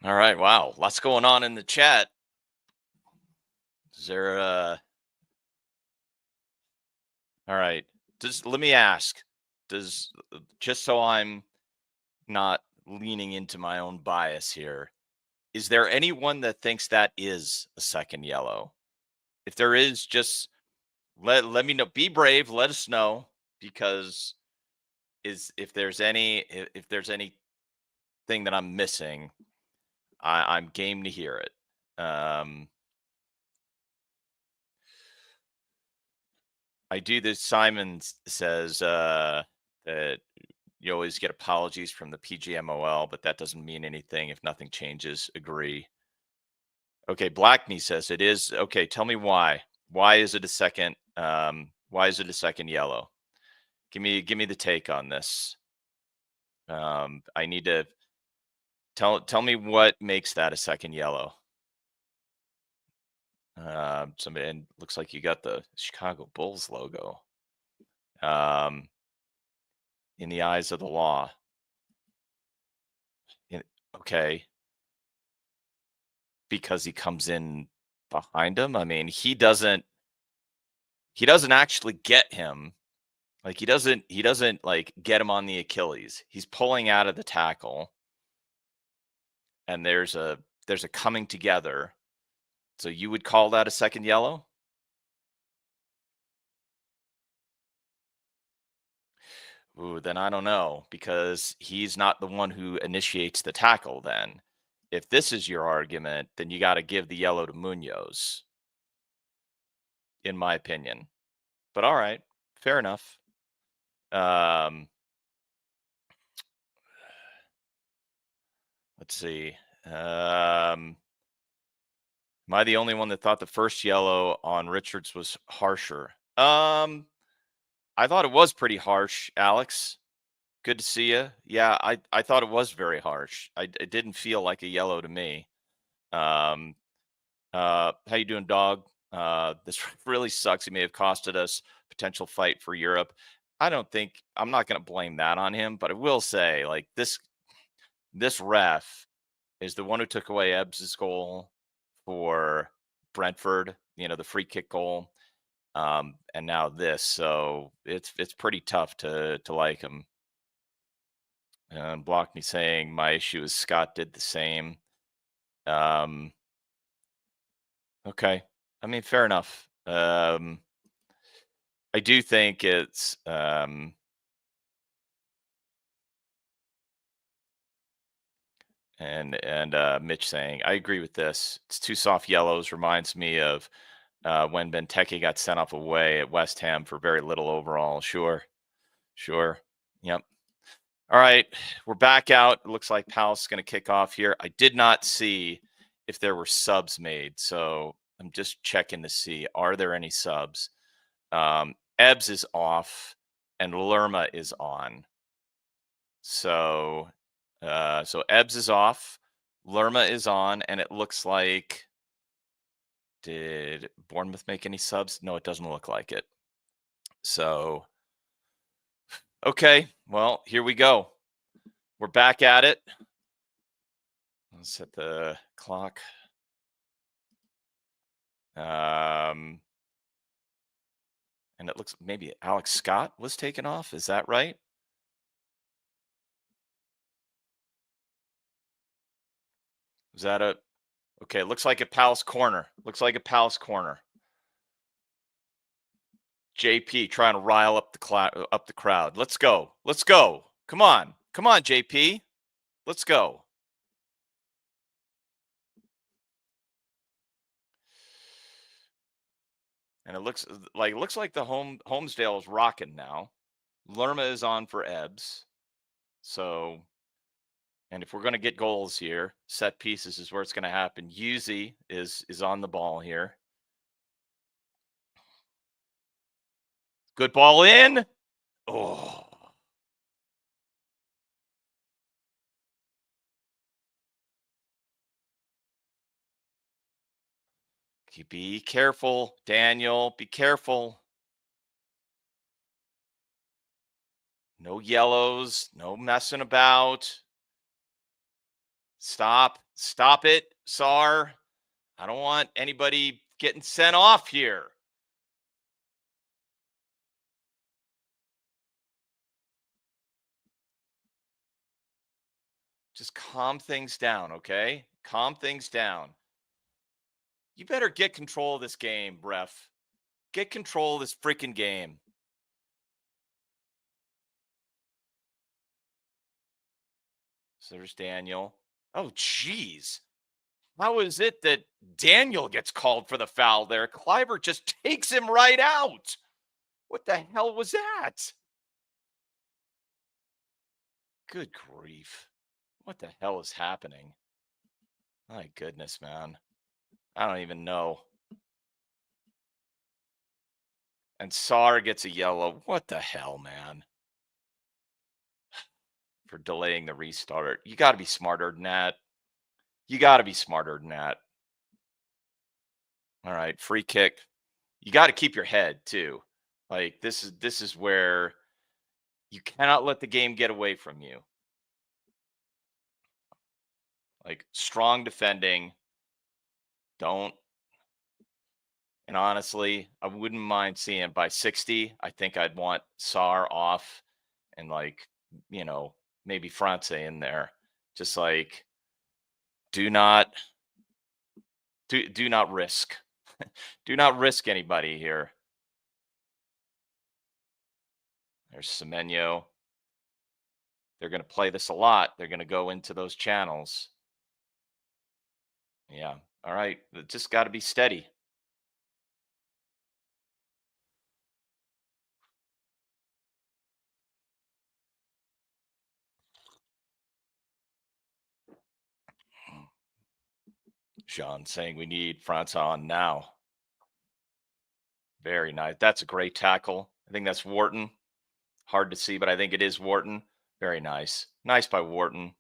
All right. Wow. Lots going on in the chat. Is there all right. Let me ask. Does Just so I'm not leaning into my own bias here, is there anyone that thinks that is a second yellow? If there is, just let me know. Be brave, let us know, because is if there's anything that I'm missing, I'm game to hear it. I do this. Says that you always get apologies from the PGMOL, but that doesn't mean anything if nothing changes. Agree. Okay, Blackney says it is. Okay, tell me why. Why is it a second? Why is it a second yellow? Give me the take on this. I need to tell me what makes that a second yellow. Somebody, and looks like you got the Chicago Bulls logo. In the eyes of the law. Okay, because he comes in behind him. I mean, he doesn't actually get him. Like he doesn't like get him on the Achilles. He's pulling out of the tackle, and there's a coming together. So you would call that a second yellow? Ooh, then I don't know, because he's not the one who initiates the tackle then. If this is your argument, then you got to give the yellow to Munoz, in my opinion. But all right, fair enough. Um, let's see. Am I the only one that thought the first yellow on Richards was harsher? I thought it was pretty harsh, Alex. Good to see you. Yeah, I thought it was very harsh. It didn't feel like a yellow to me. Um, how you doing, dog? This really sucks. He may have costed us potential fight for Europe. I'm not going to blame that on him, but I will say, like, this ref is the one who took away Ebbs's goal for Brentford, the free kick goal. And now this, so it's pretty tough to like him. And Block me saying my issue is Scott did the same. Um, okay, I mean, fair enough. I do think it's and Mitch saying I agree with this. It's two soft yellows. Reminds me of when Benteke got sent off away at West Ham for very little overall. Sure. Yep. All right, we're back out. It looks like Palace is going to kick off here. I did not see if there were subs made, so I'm just checking to see, are there any subs? Ebbs is off, and Lerma is on. So Ebbs is off, Lerma is on, and it looks like, did Bournemouth make any subs? No, it doesn't look like it. So, okay, well, here we go. We're back at it. Let's set the clock. And it looks maybe Alex Scott was taken off. Is that right? Is that a okay? Looks like a Palace corner. Looks like a Palace corner. JP trying to rile up the crowd. Let's go. Let's go. Come on. Come on, JP. Let's go. And it looks like the Holmesdale is rocking now. Lerma is on for Ebbs. So, and if we're going to get goals here, set pieces is where it's going to happen. Yuzi is on the ball here. Good ball in. Oh. Be careful, Daniel. Be careful. No yellows. No messing about. Stop. Stop it, Sar. I don't want anybody getting sent off here. Just calm things down, okay? Calm things down. You better get control of this game, ref. Get control of this freaking game. So there's Daniel. Oh, jeez. How is it that Daniel gets called for the foul there? Cliver just takes him right out. What the hell was that? Good grief. What the hell is happening? My goodness, man. I don't even know. And Sar gets a yellow. What the hell, man? For delaying the restart. You got to be smarter than that. You got to be smarter than that. All right, free kick. You got to keep your head too. Like this is where you cannot let the game get away from you. Like strong defending. Don't. And honestly, I wouldn't mind seeing by 60. I think I'd want Sar off and like, you know, maybe France in there. Just like do not do not risk. Do not risk anybody here. There's Semenyo. They're going to play this a lot. They're going to go into those channels. Yeah. All right. Just got to be steady. Sean saying we need France on now. Very nice. That's a great tackle. I think that's Wharton. Hard to see, but I think it is Wharton. Very nice. Nice by Wharton.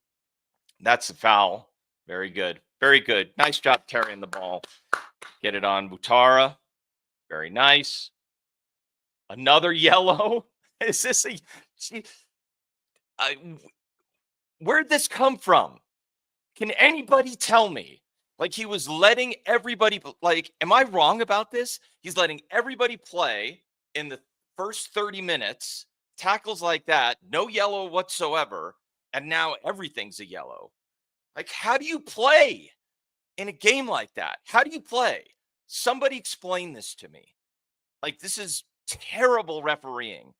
That's a foul. Very good. Very good. Nice job carrying the ball. Get it on Butara. Very nice. Another yellow. Is this a? I, where'd this come from? Can anybody tell me? Like he was letting everybody. Like, am I wrong about this? He's letting everybody play in the first 30 minutes. Tackles like that, no yellow whatsoever, and now everything's a yellow. Like, how do you play in a game like that? How do you play? Somebody explain this to me. Like, this is terrible refereeing.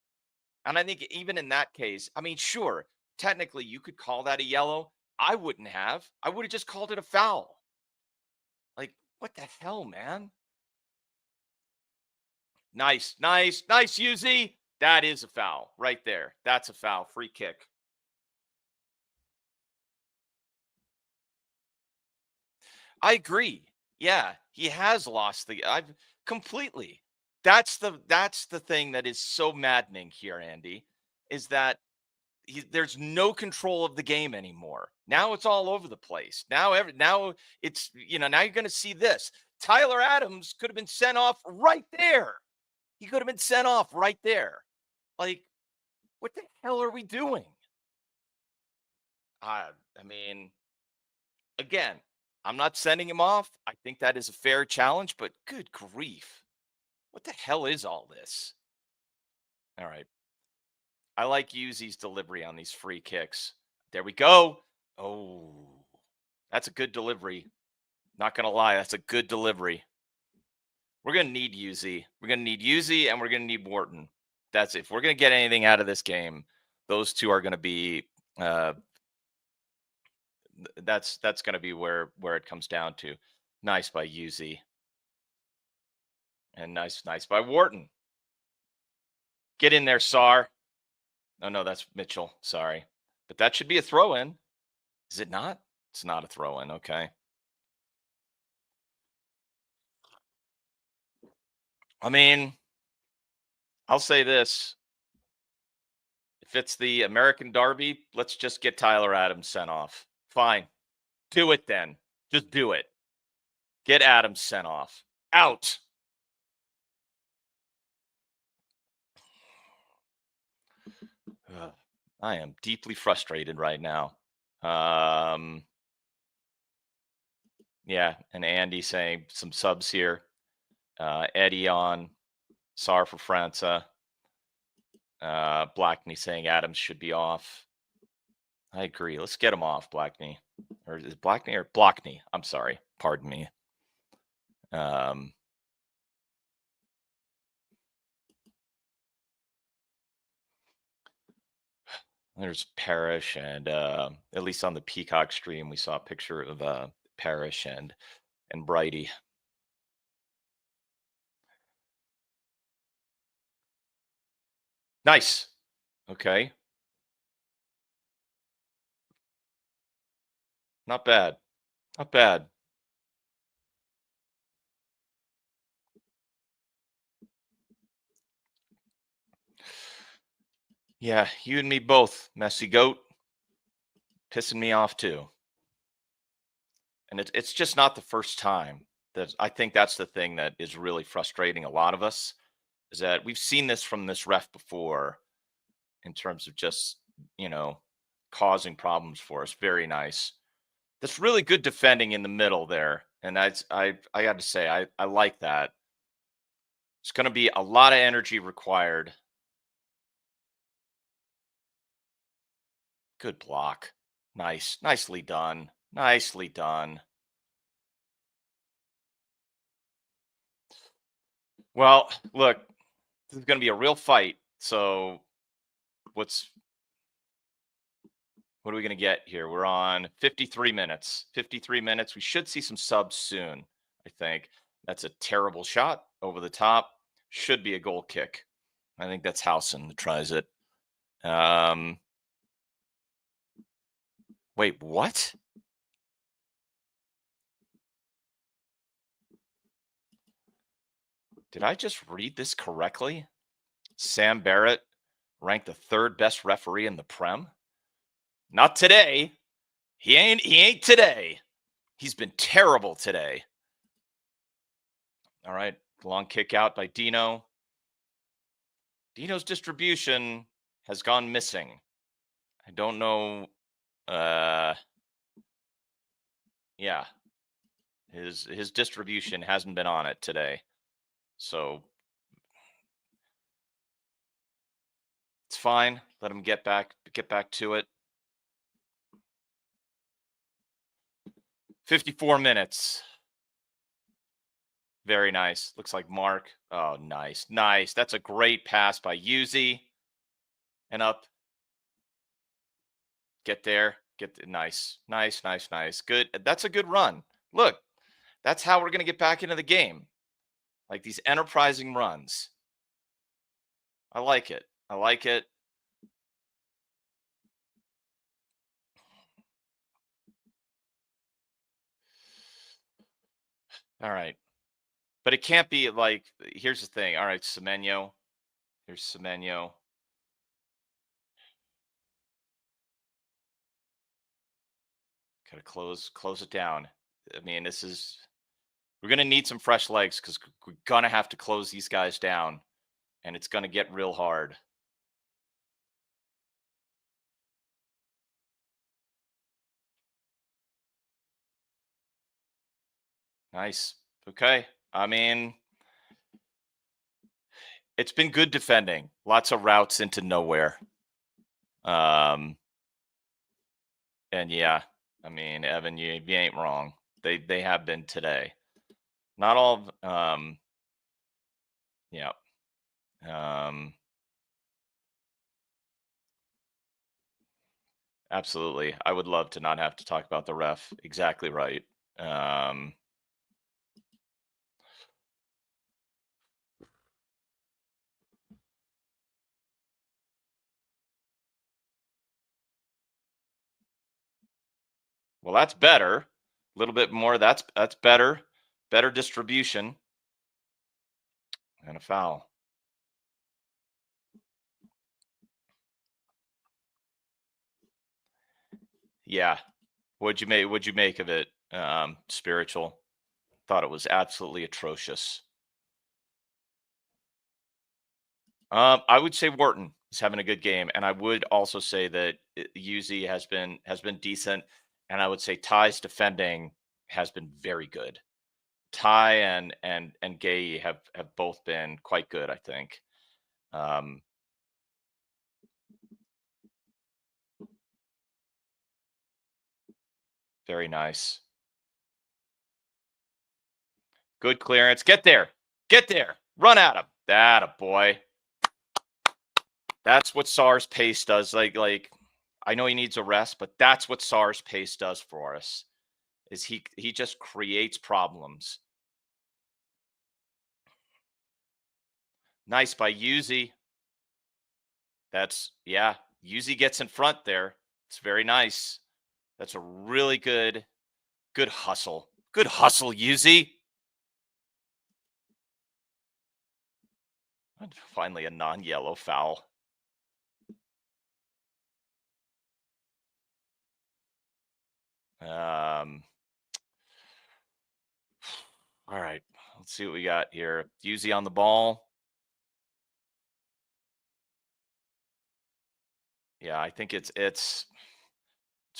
And I think even in that case, I mean, sure, technically you could call that a yellow. I wouldn't have. I would have just called it a foul. Like, what the hell, man? Nice, nice, nice, Yuzi. That is a foul right there. That's a foul. Free kick. I agree. Yeah, he has lost the I've completely. That's the thing that is so maddening here, Andy, is that there's no control of the game anymore. Now it's all over the place. Now it's now you're going to see this. Tyler Adams could have been sent off right there. He could have been sent off right there. Like, what the hell are we doing? I mean, again, I'm not sending him off. I think that is a fair challenge, but good grief. What the hell is all this? All right. I like Yuzi's delivery on these free kicks. There we go. Oh, that's a good delivery. Not going to lie. That's a good delivery. We're going to need Yuzi. We're going to need Yuzi and we're going to need Wharton. That's it. If we're going to get anything out of this game, those two are going to be that's going to be where it comes down to. Nice by Yuzi. And nice by Wharton. Get in there, Sar. Oh, no, that's Mitchell. Sorry. But that should be a throw in. Is it not? It's not a throw in. Okay. I mean, I'll say this. If it's the American Derby, let's just get Tyler Adams sent off. Fine. Do it then. Just do it. Get Adams sent off. Out. I am deeply frustrated right now. Yeah, and Andy saying some subs here. Eddie on. Sar for Franca. Blackney saying Adams should be off. I agree. Let's get him off, Blackney. Or is it Blackney or Blockney? I'm sorry. Pardon me. Um, there's Parrish, and at least on the Peacock stream, we saw a picture of Parrish and Brighty. Nice. Okay. Not bad. Not bad. Yeah, you and me both, messy goat. Pissing me off too. And it's just not the first time. That I think that's the thing that is really frustrating a lot of us is that we've seen this from this ref before in terms of just, you know, causing problems for us. Very nice. That's really good defending in the middle there. And I got to say I like that. It's going to be a lot of energy required. Good block. Nice. Nicely done. Nicely done. Well, look, this is going to be a real fight. So what are we going to get here? We're on 53 minutes. 53 minutes. We should see some subs soon, I think. That's a terrible shot over the top. Should be a goal kick. I think that's Howson that tries it. Wait, what? Did I just read this correctly? Sam Barrett ranked the third best referee in the Prem? Not today. He ain't today. He's been terrible today. All right. Long kick out by Dino. Dino's distribution has gone missing. I don't know. Yeah. His distribution hasn't been on it today. So it's fine. Let him get back to it. 54 minutes. Very nice. Looks like Mark. Oh, nice. Nice. That's a great pass by Yuzi. And up. Get there. Nice. Nice, nice, nice. Good. That's a good run. Look, that's how we're going to get back into the game. Like these enterprising runs. I like it. I like it. All right. But it can't be like, here's the thing. All right, Semenyo. Here's Semenyo. Gotta close it down. I mean, we're gonna need some fresh legs because we're gonna have to close these guys down, and it's gonna get real hard. Nice. Okay. I mean, it's been good defending. Lots of routes into nowhere. And yeah, I mean, Evan, you ain't wrong. They have been today. Not all. Yeah. Absolutely. I would love to not have to talk about the ref. Exactly right. Well, that's better. A little bit more. That's better. Better distribution. And a foul. Yeah. What'd you make of it? Spiritual. Thought it was absolutely atrocious. I would say Wharton is having a good game, and I would also say that Yuzi has been decent, and I would say Ty's defending has been very good. Ty and Gay have both been quite good, I think. Um, very nice. Good clearance. Get there. Get there. Run at him. That a boy. That's what SARS pace does. Like I know he needs a rest, but that's what SARS pace does for us. Is he just creates problems. Nice by Yuzi. That's yeah. Yuzi gets in front there. It's very nice. That's a really good hustle. Good hustle, Yuzi. And finally, a non-yellow foul. All right, let's see what we got here. Yuzi on the ball. Yeah, I think it's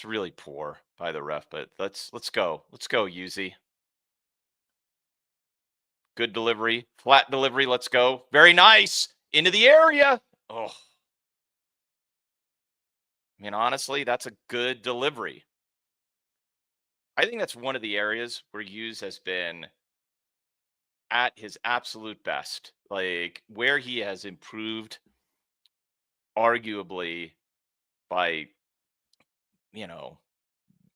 really poor by the ref, but let's go. Let's go, Yuzi. Good delivery, flat delivery. Let's go. Very nice into the area. Oh, I mean, honestly, that's a good delivery. I think that's one of the areas where Hughes has been at his absolute best. Like where he has improved, arguably by you know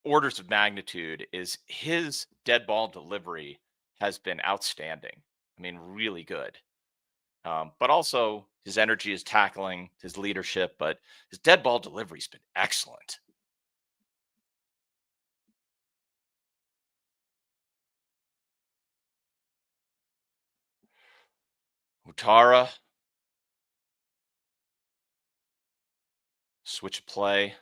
orders of magnitude, is his dead ball delivery has been outstanding. I mean, really good. But also his energy, his tackling, his leadership, but his dead ball delivery's been excellent. Utara, switch play.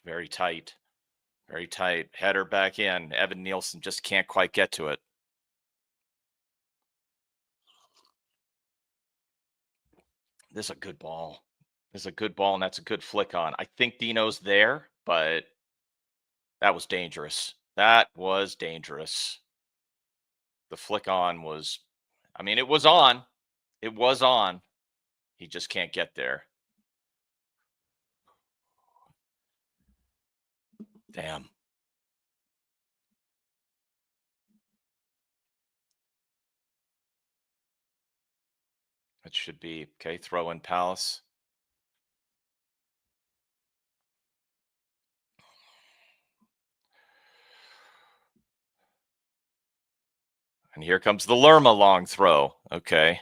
Very tight. Very tight. Header back in. Evan Nielsen just can't quite get to it. This is a good ball. This is a good ball, and that's a good flick on. I think Dino's there, but that was dangerous. That was dangerous. The flick on was, I mean, it was on. It was on. He just can't get there. Damn. It should be okay. Throw in Palace. And here comes the Lerma long throw. Okay.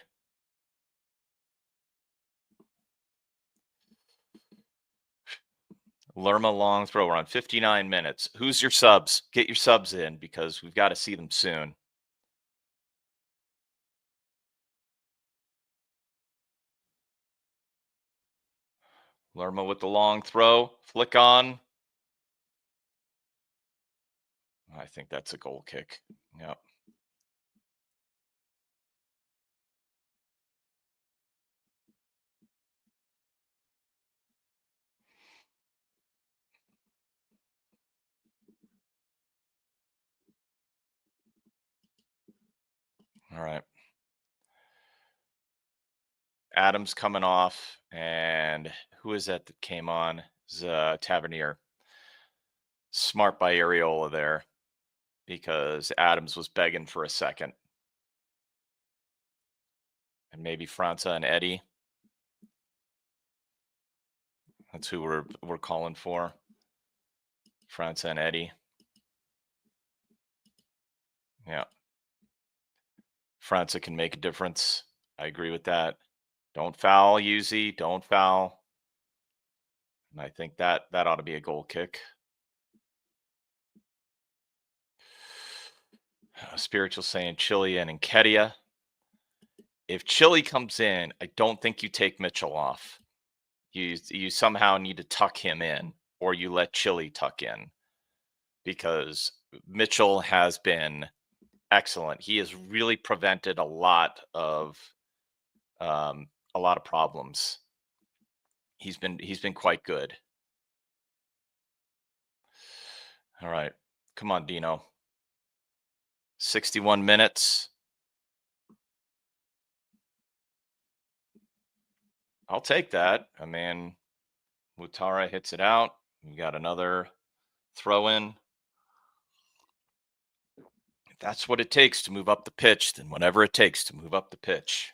Lerma long throw. We're on 59 minutes. Who's your subs? Get your subs in because we've got to see them soon. Lerma with the long throw. Flick on. I think that's a goal kick. Yep. All right. Adams coming off. And who is that came on? It's Tavernier. Smart by Areola there because Adams was begging for a second. And maybe Franza and Eddie. That's who we're calling for. Franza and Eddie. Yeah. Franza can make a difference. I agree with that. Don't foul, Yuzi. Don't foul. And I think that ought to be a goal kick. Spiritual saying Chile and Nketiah. If Chile comes in, I don't think you take Mitchell off. You somehow need to tuck him in, or you let Chile tuck in, because Mitchell has been excellent. He has really prevented a lot of problems. He's been quite good. All right. Come on, Dino. 61 minutes. I'll take that. I mean, Mutara hits it out. You got another throw in. If that's what it takes to move up the pitch, then whatever it takes to move up the pitch.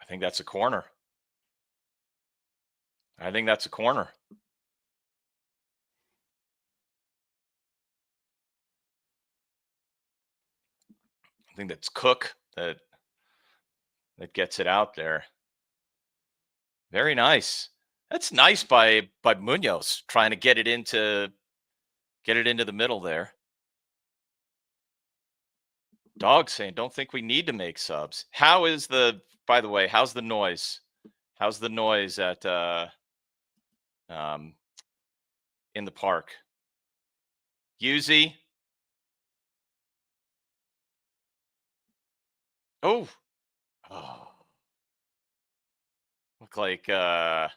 I think that's a corner. I think that's a corner. I think that's Cook that gets it out there. Very nice. That's nice by Munoz trying to get it into the middle there. Dog saying, "Don't think we need to make subs." How is by the way, how's the noise? How's the noise at um in the park? Yuzi. Oh. Oh. Look like don't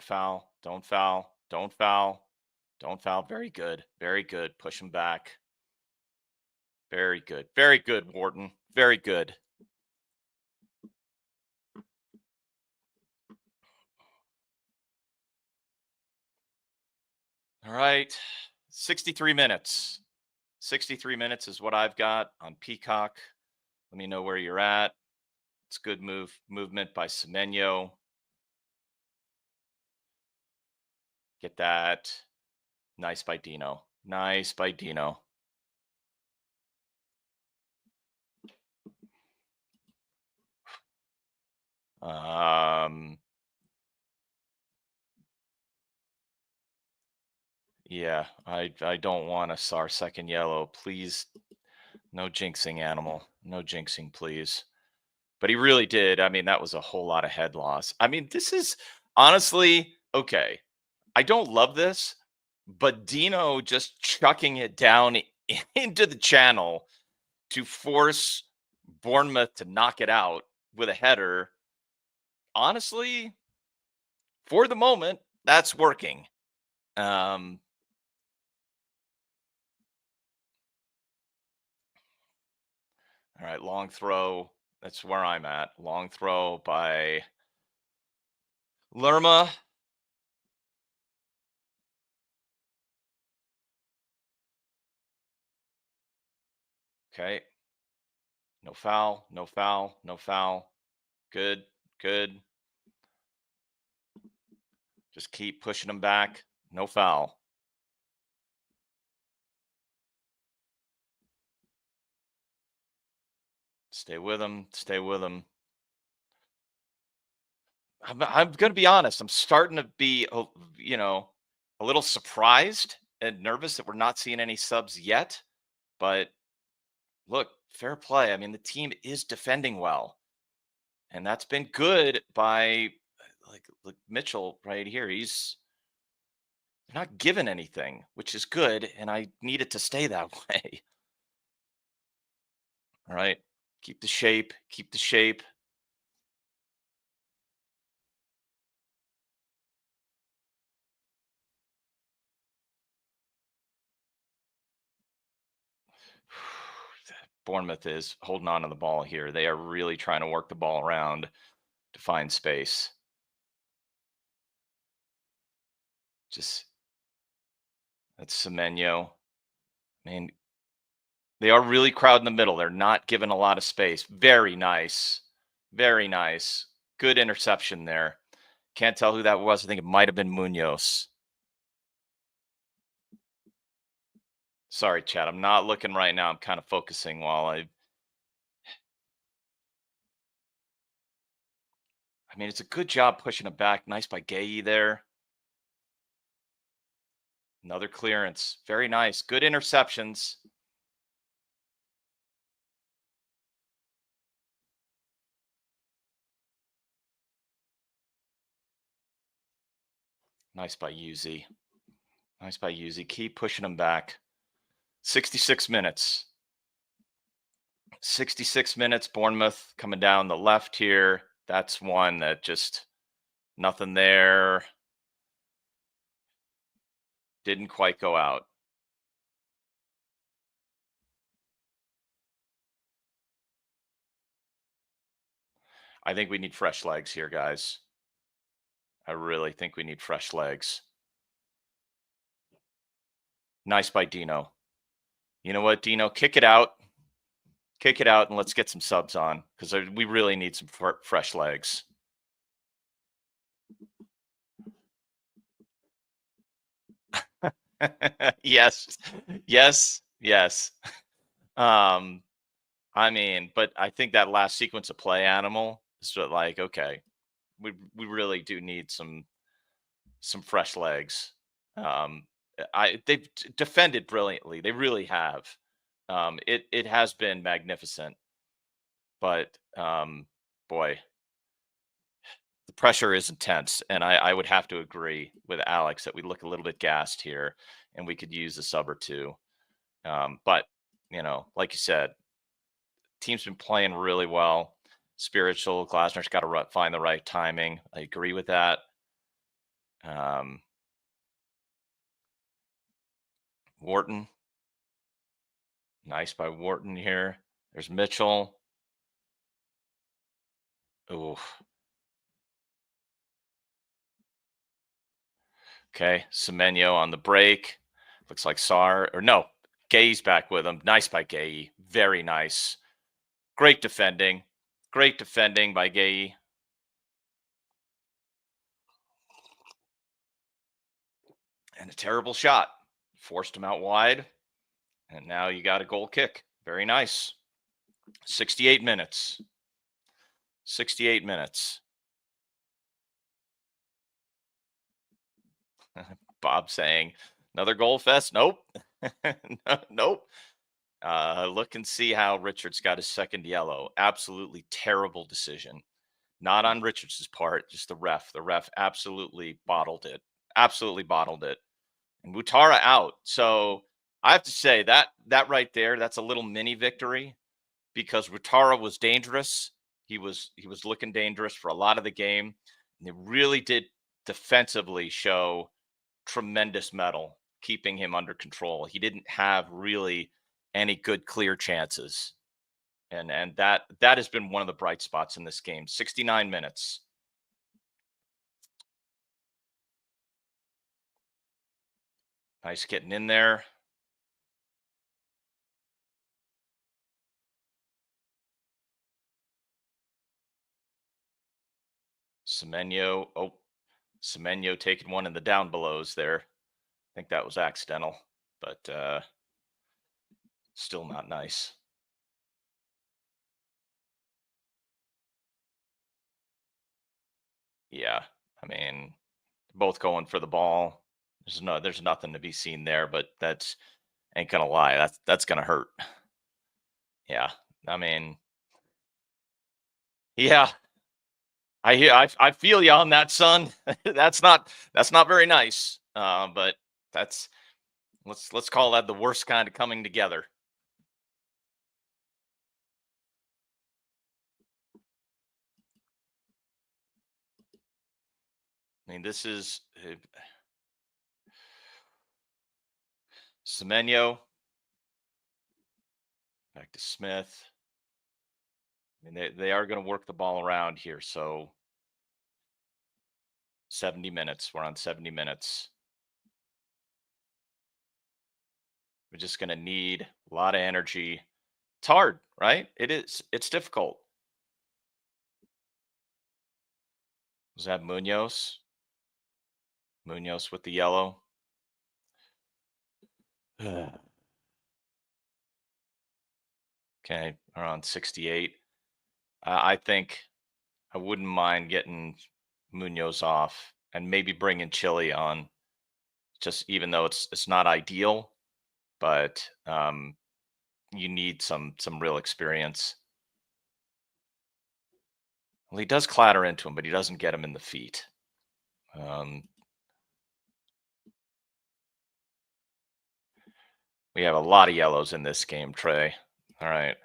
foul, don't foul, don't foul, don't foul. Very good. Very good. Push him back. Very good. Very good, Wharton. Very good. All right. 63 minutes. 63 minutes is what I've got on Peacock. Let me know where you're at. It's good movement by Semenyo. Get that. Nice by Dino. Nice by Dino. Yeah, I don't want our second yellow. Please, no jinxing, animal. No jinxing, please. But he really did. I mean, that was a whole lot of head loss. I mean, this is honestly okay. I don't love this, but Dino just chucking it down into the channel to force Bournemouth to knock it out with a header. Honestly, for the moment, that's working. Um, all right, long throw. That's where I'm at. Long throw by Lerma. Okay. No foul, no foul, no foul. Good, good. Just keep pushing them back. No foul. Stay with them. Stay with them. I'm going to be honest. I'm starting to be, a little surprised and nervous that we're not seeing any subs yet. But look, fair play. I mean, the team is defending well, and that's been good by like Mitchell right here. He's not given anything, which is good, and I need it to stay that way. All right, keep the shape. Keep the shape. Bournemouth is holding on to the ball here. They are really trying to work the ball around to find space. Just that's Semenyo. I mean, they are really crowding the middle. They're not giving a lot of space. Very nice. Very nice. Good interception there. Can't tell who that was. I think it might have been Munoz. Sorry, Chad. I'm not looking right now. I'm kind of focusing while I mean, it's a good job pushing it back. Nice by Gay there. Another clearance. Very nice. Good interceptions. Nice by Yuzi. Nice by Yuzi. Keep pushing him back. 66 minutes. 66 minutes. Bournemouth coming down the left here. That's one that just nothing there. Didn't quite go out. I think we need fresh legs here, guys. I really think we need fresh legs. Nice by Dino. You know what, Dino? Kick it out. Kick it out and let's get some subs on because we really need some fresh legs. Yes. Yes. Yes. I mean, but I think that last sequence of play animal is like, okay, we really do need some fresh legs. Um, they've defended brilliantly. They really have. It has been magnificent, but boy, the pressure is intense, and I would have to agree with Alex that we look a little bit gassed here, and we could use a sub or two. But like you said, team's been playing really well. Spiritual Glasner's got to find the right timing. I agree with that. Wharton, nice by Wharton here. There's Mitchell. Oh, okay. Semenyo on the break. Looks like Gay's back with him. Nice by Gay. Very nice. Great defending. Great defending by Gay. And a terrible shot. Forced him out wide. And now you got a goal kick. Very nice. 68 minutes. 68 minutes. Bob saying, another goal fest? Nope. Nope. Look and see how Richards got his second yellow. Absolutely terrible decision. Not on Richards' part, just the ref. The ref absolutely bottled it. Absolutely bottled it. And Mutara out. So I have to say that right there, that's a little mini victory because Mutara was dangerous. He was looking dangerous for a lot of the game. And they really did defensively show tremendous mettle, keeping him under control. He didn't have really any good clear chances. And that has been one of the bright spots in this game. 69 minutes. Nice getting in there. Semenyo. Oh, Semenyo taking one in the down belows there. I think that was accidental, but still not nice. Yeah, I mean, both going for the ball. There's nothing to be seen there, but that's ain't gonna lie. That's gonna hurt. Yeah, I mean, yeah, I feel you on that, son. that's not very nice. But that's let's call that the worst kind of coming together. I mean, this is Semenyo back to Smith. I mean, they are going to work the ball around here. So 70 minutes. We're on 70 minutes. We're just going to need a lot of energy. It's hard, right? It is. It's difficult. Was that Munoz? Munoz with the yellow. Okay, around 68. I think I wouldn't mind getting Munoz off and maybe bringing Chile on. Just even though it's not ideal, but you need some real experience. Well, he does clatter into him, but he doesn't get him in the feet. We have a lot of yellows in this game, Trey. All right.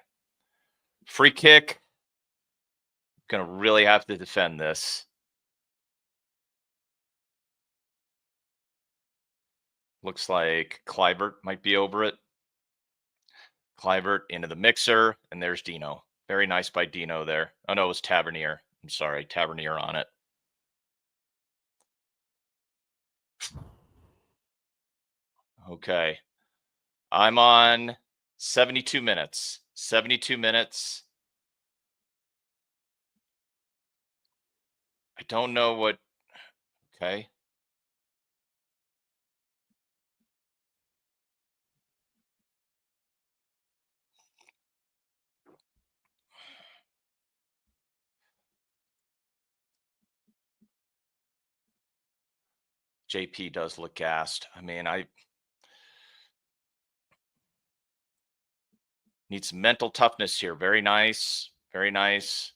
Free kick. Gonna really have to defend this. Looks like Clivert might be over it. Clivert into the mixer, and there's Dino. Very nice by Dino there. Oh no, it was Tavernier. I'm sorry, Tavernier on it. Okay. I'm on 72 minutes. 72 minutes. I don't know what. Okay. JP does look gassed. I mean, I need some mental toughness here. Very nice. Very nice.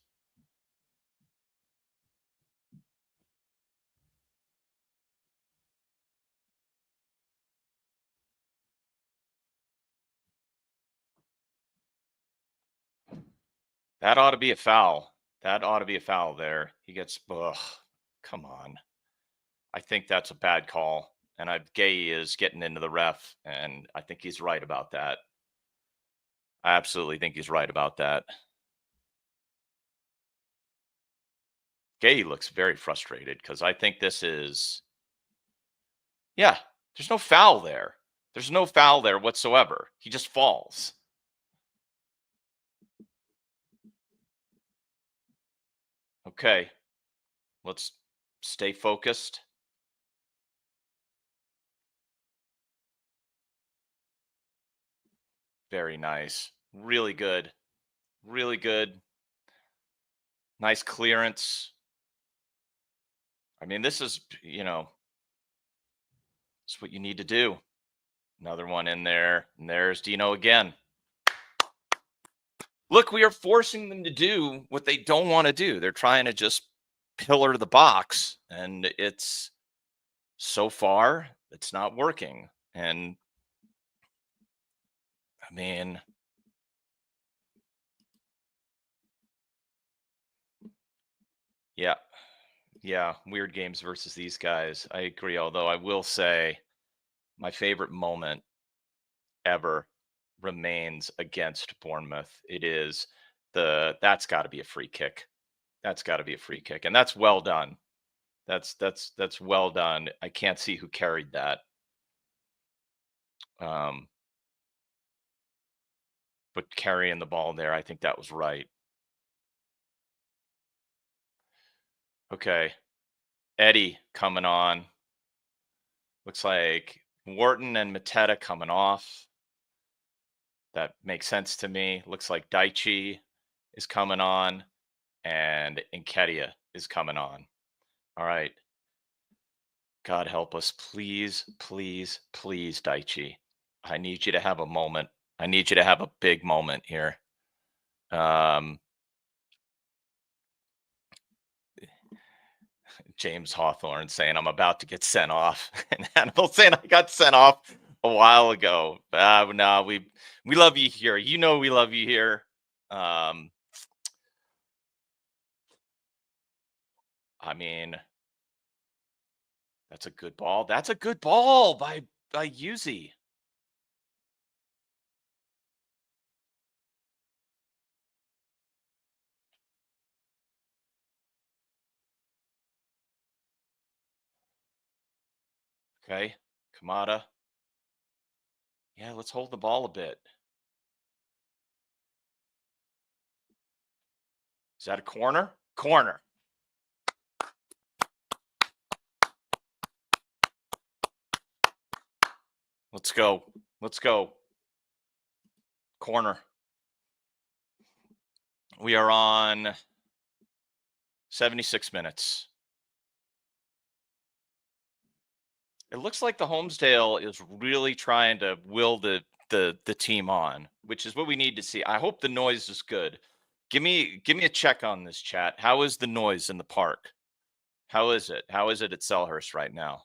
That ought to be a foul. That ought to be a foul there. He gets, ugh, come on. I think that's a bad call. And Gay is getting into the ref, and I think he's right about that. I absolutely think he's right about that. Gay looks very frustrated because I think this is, yeah, there's no foul there. There's no foul there whatsoever. He just falls. Okay, let's stay focused. Very nice. Really good. Really good. Nice clearance. I mean, this is, it's what you need to do. Another one in there. And there's Dino again. Look, we are forcing them to do what they don't want to do. They're trying to just pillar the box. And it's so far, it's not working. And I mean, yeah. Yeah. Weird games versus these guys. I agree. Although I will say my favorite moment ever remains against Bournemouth. It is that's got to be a free kick. That's got to be a free kick, and that's well done. That's well done. I can't see who carried that. Um, but carrying the ball there, I think that was right. Okay, Eddie coming on. Looks like Wharton and Mateta coming off. That makes sense to me. Looks like Daichi is coming on, and Nketiah is coming on. All right. God help us. Please, please, please, Daichi. I need you to have a moment. I need you to have a big moment here. James Hawthorne saying I'm about to get sent off, and Hannibal saying I got sent off a while ago. No, we love you here. You know we love you here. I mean, that's a good ball. That's a good ball by Yuzi. Okay, Kamada. Yeah, let's hold the ball a bit. Is that a corner? Corner. Let's go. Let's go. Corner. We are on 76 minutes. It looks like the Homesdale is really trying to will the team on, which is what we need to see. I hope the noise is good. Give me a check on this, chat. How is the noise in the park? How is it? How is it at Selhurst right now?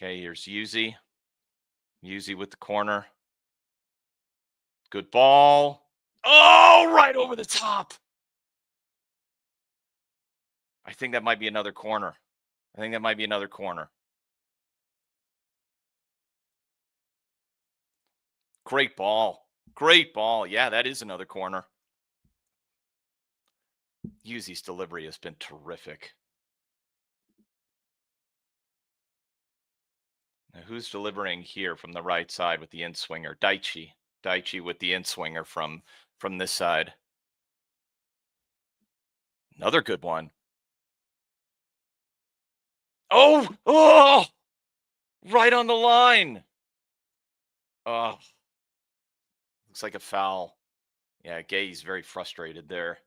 Okay, here's Yuzi. Yuzi with the corner. Good ball. Oh, right over the top. I think that might be another corner. Great ball. Great ball. Yeah, that is another corner. Yuzi's delivery has been terrific. Now, who's delivering here from the right side with the in-swinger? Daichi. Daichi with the in-swinger from this side. Another good one. Oh, right on the line. Oh, looks like a foul. Yeah, Gay's very frustrated there.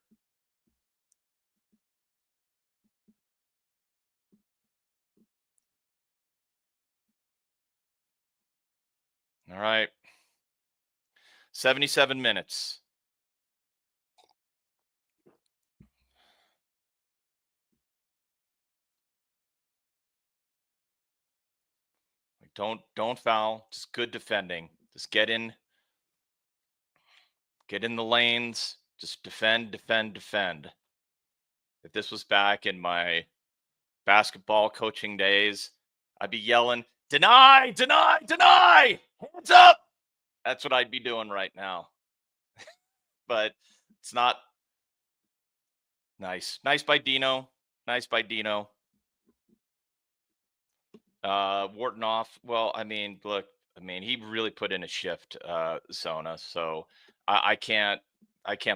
All right. 77 minutes. Don't foul. Just good defending. Just get in the lanes. Just defend. If this was back in my basketball coaching days, I'd be yelling, "Deny, deny, deny! Hands up!" That's what I'd be doing right now. But it's not. Nice by Dino. Wharton off. Well, I mean, look, he really put in a shift, Zona. So I can't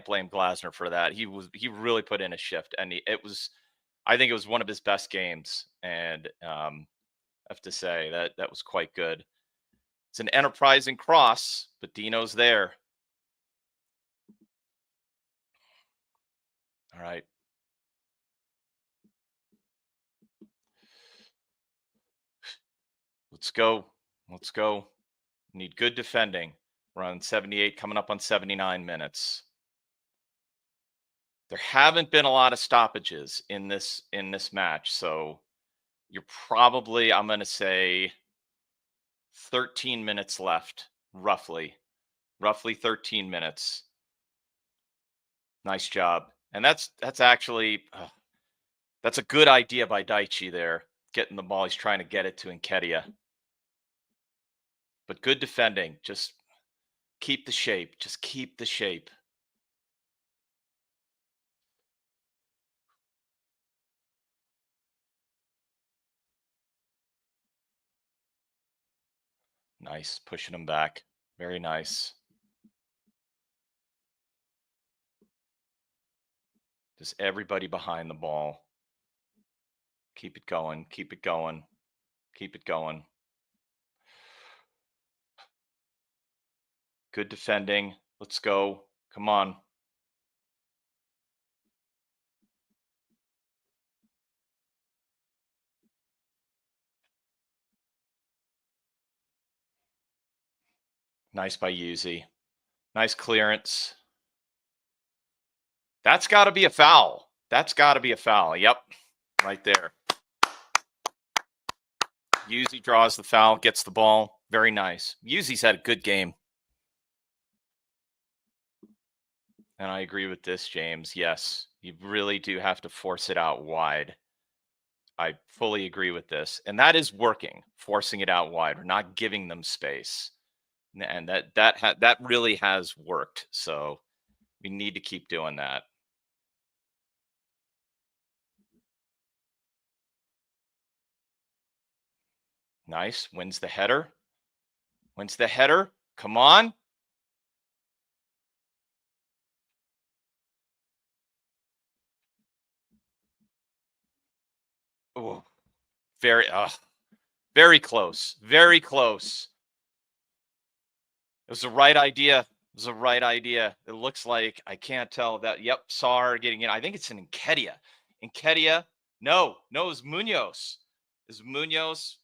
blame Glasner for that. He really put in a shift, and I think it was one of his best games, and I have to say that was quite good. It's an enterprising cross, but Dino's there. All right. Let's go. Need good defending. We're on 78, coming up on 79 minutes. There haven't been a lot of stoppages in this match, so you're probably, I'm going to say, 13 minutes left, roughly 13 minutes. Nice job. And that's actually that's a good idea by Daichi there, getting the ball. He's trying to get it to Nketiah. But good defending. Just keep the shape. Nice, pushing him back. Very nice. Just everybody behind the ball. Keep it going. Good defending. Let's go. Come on. Nice by Yuzi. Nice clearance. That's got to be a foul. Yep. Right there. Yuzi draws the foul, gets the ball. Very nice. Yuzi's had a good game. And I agree with this, James. Yes, you really do have to force it out wide. I fully agree with this. And that is working, forcing it out wide. We're not giving them space. And that really has worked. So we need to keep doing that. Nice. Wins the header. Come on. Oh, very close. It was the right idea. It looks like, I can't tell that. Yep, Sar getting in. I think it's an Nketiah. No, it was Munoz.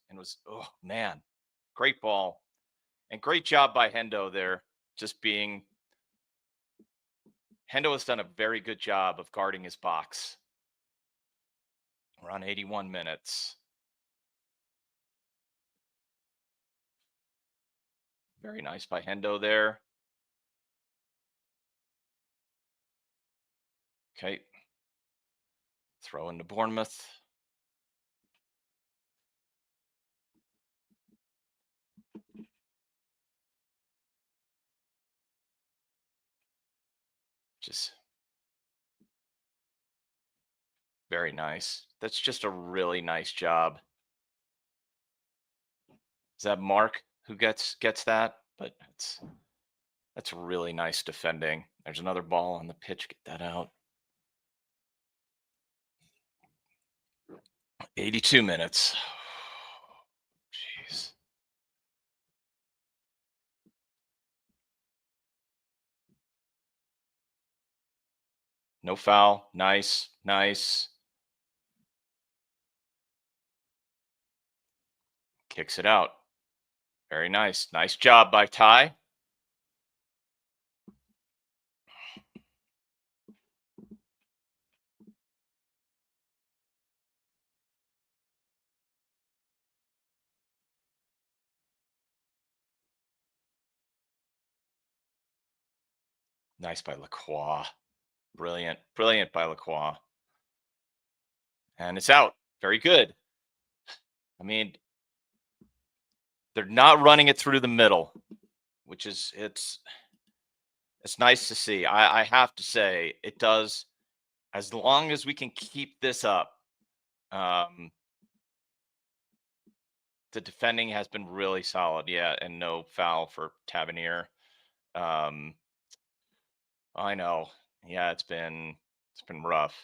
And was, oh man, great ball. And great job by Hendo there. Hendo has done a very good job of guarding his box. We're on 81 minutes. Very nice by Hendo there. Okay. Throw into Bournemouth. Just very nice. That's just a really nice job. Is that Mark who gets that? But that's really nice defending. There's another ball on the pitch. Get that out. 82 minutes. Jeez. No foul. Nice. Nice. Kicks it out. Very nice. Nice job by Ty. Nice by Lacroix. Brilliant. Brilliant by Lacroix. And it's out. Very good. I mean, they're not running it through the middle, which is it's nice to see. I have to say it does. As long as we can keep this up, the defending has been really solid. Yeah, and no foul for Tavernier. I know. Yeah, it's been rough.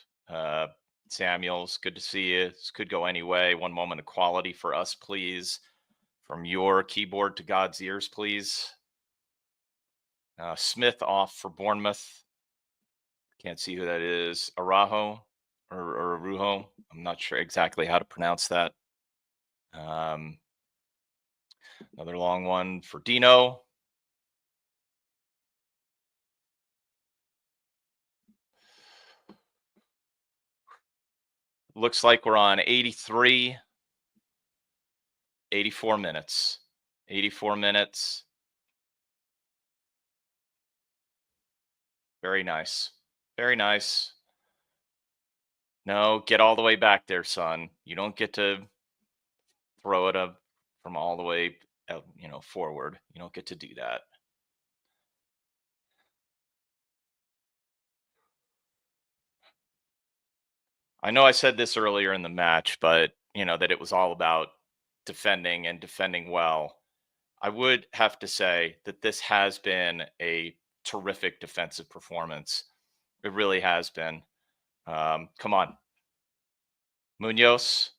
Samuels, good to see you. This could go any way. One moment of quality for us, please. From your keyboard to God's ears, please. Smith off for Bournemouth. Can't see who that is. Araujo or Arujo. I'm not sure exactly how to pronounce that. Another long one for Dino. Looks like we're on 83, 84 minutes. 84 minutes. Very nice. Very nice. No, get all the way back there, son. You don't get to throw it up from all the way, forward. You don't get to do that. I know I said this earlier in the match, but that it was all about defending and defending well. I would have to say that this has been a terrific defensive performance. It really has been. Come on. Munoz.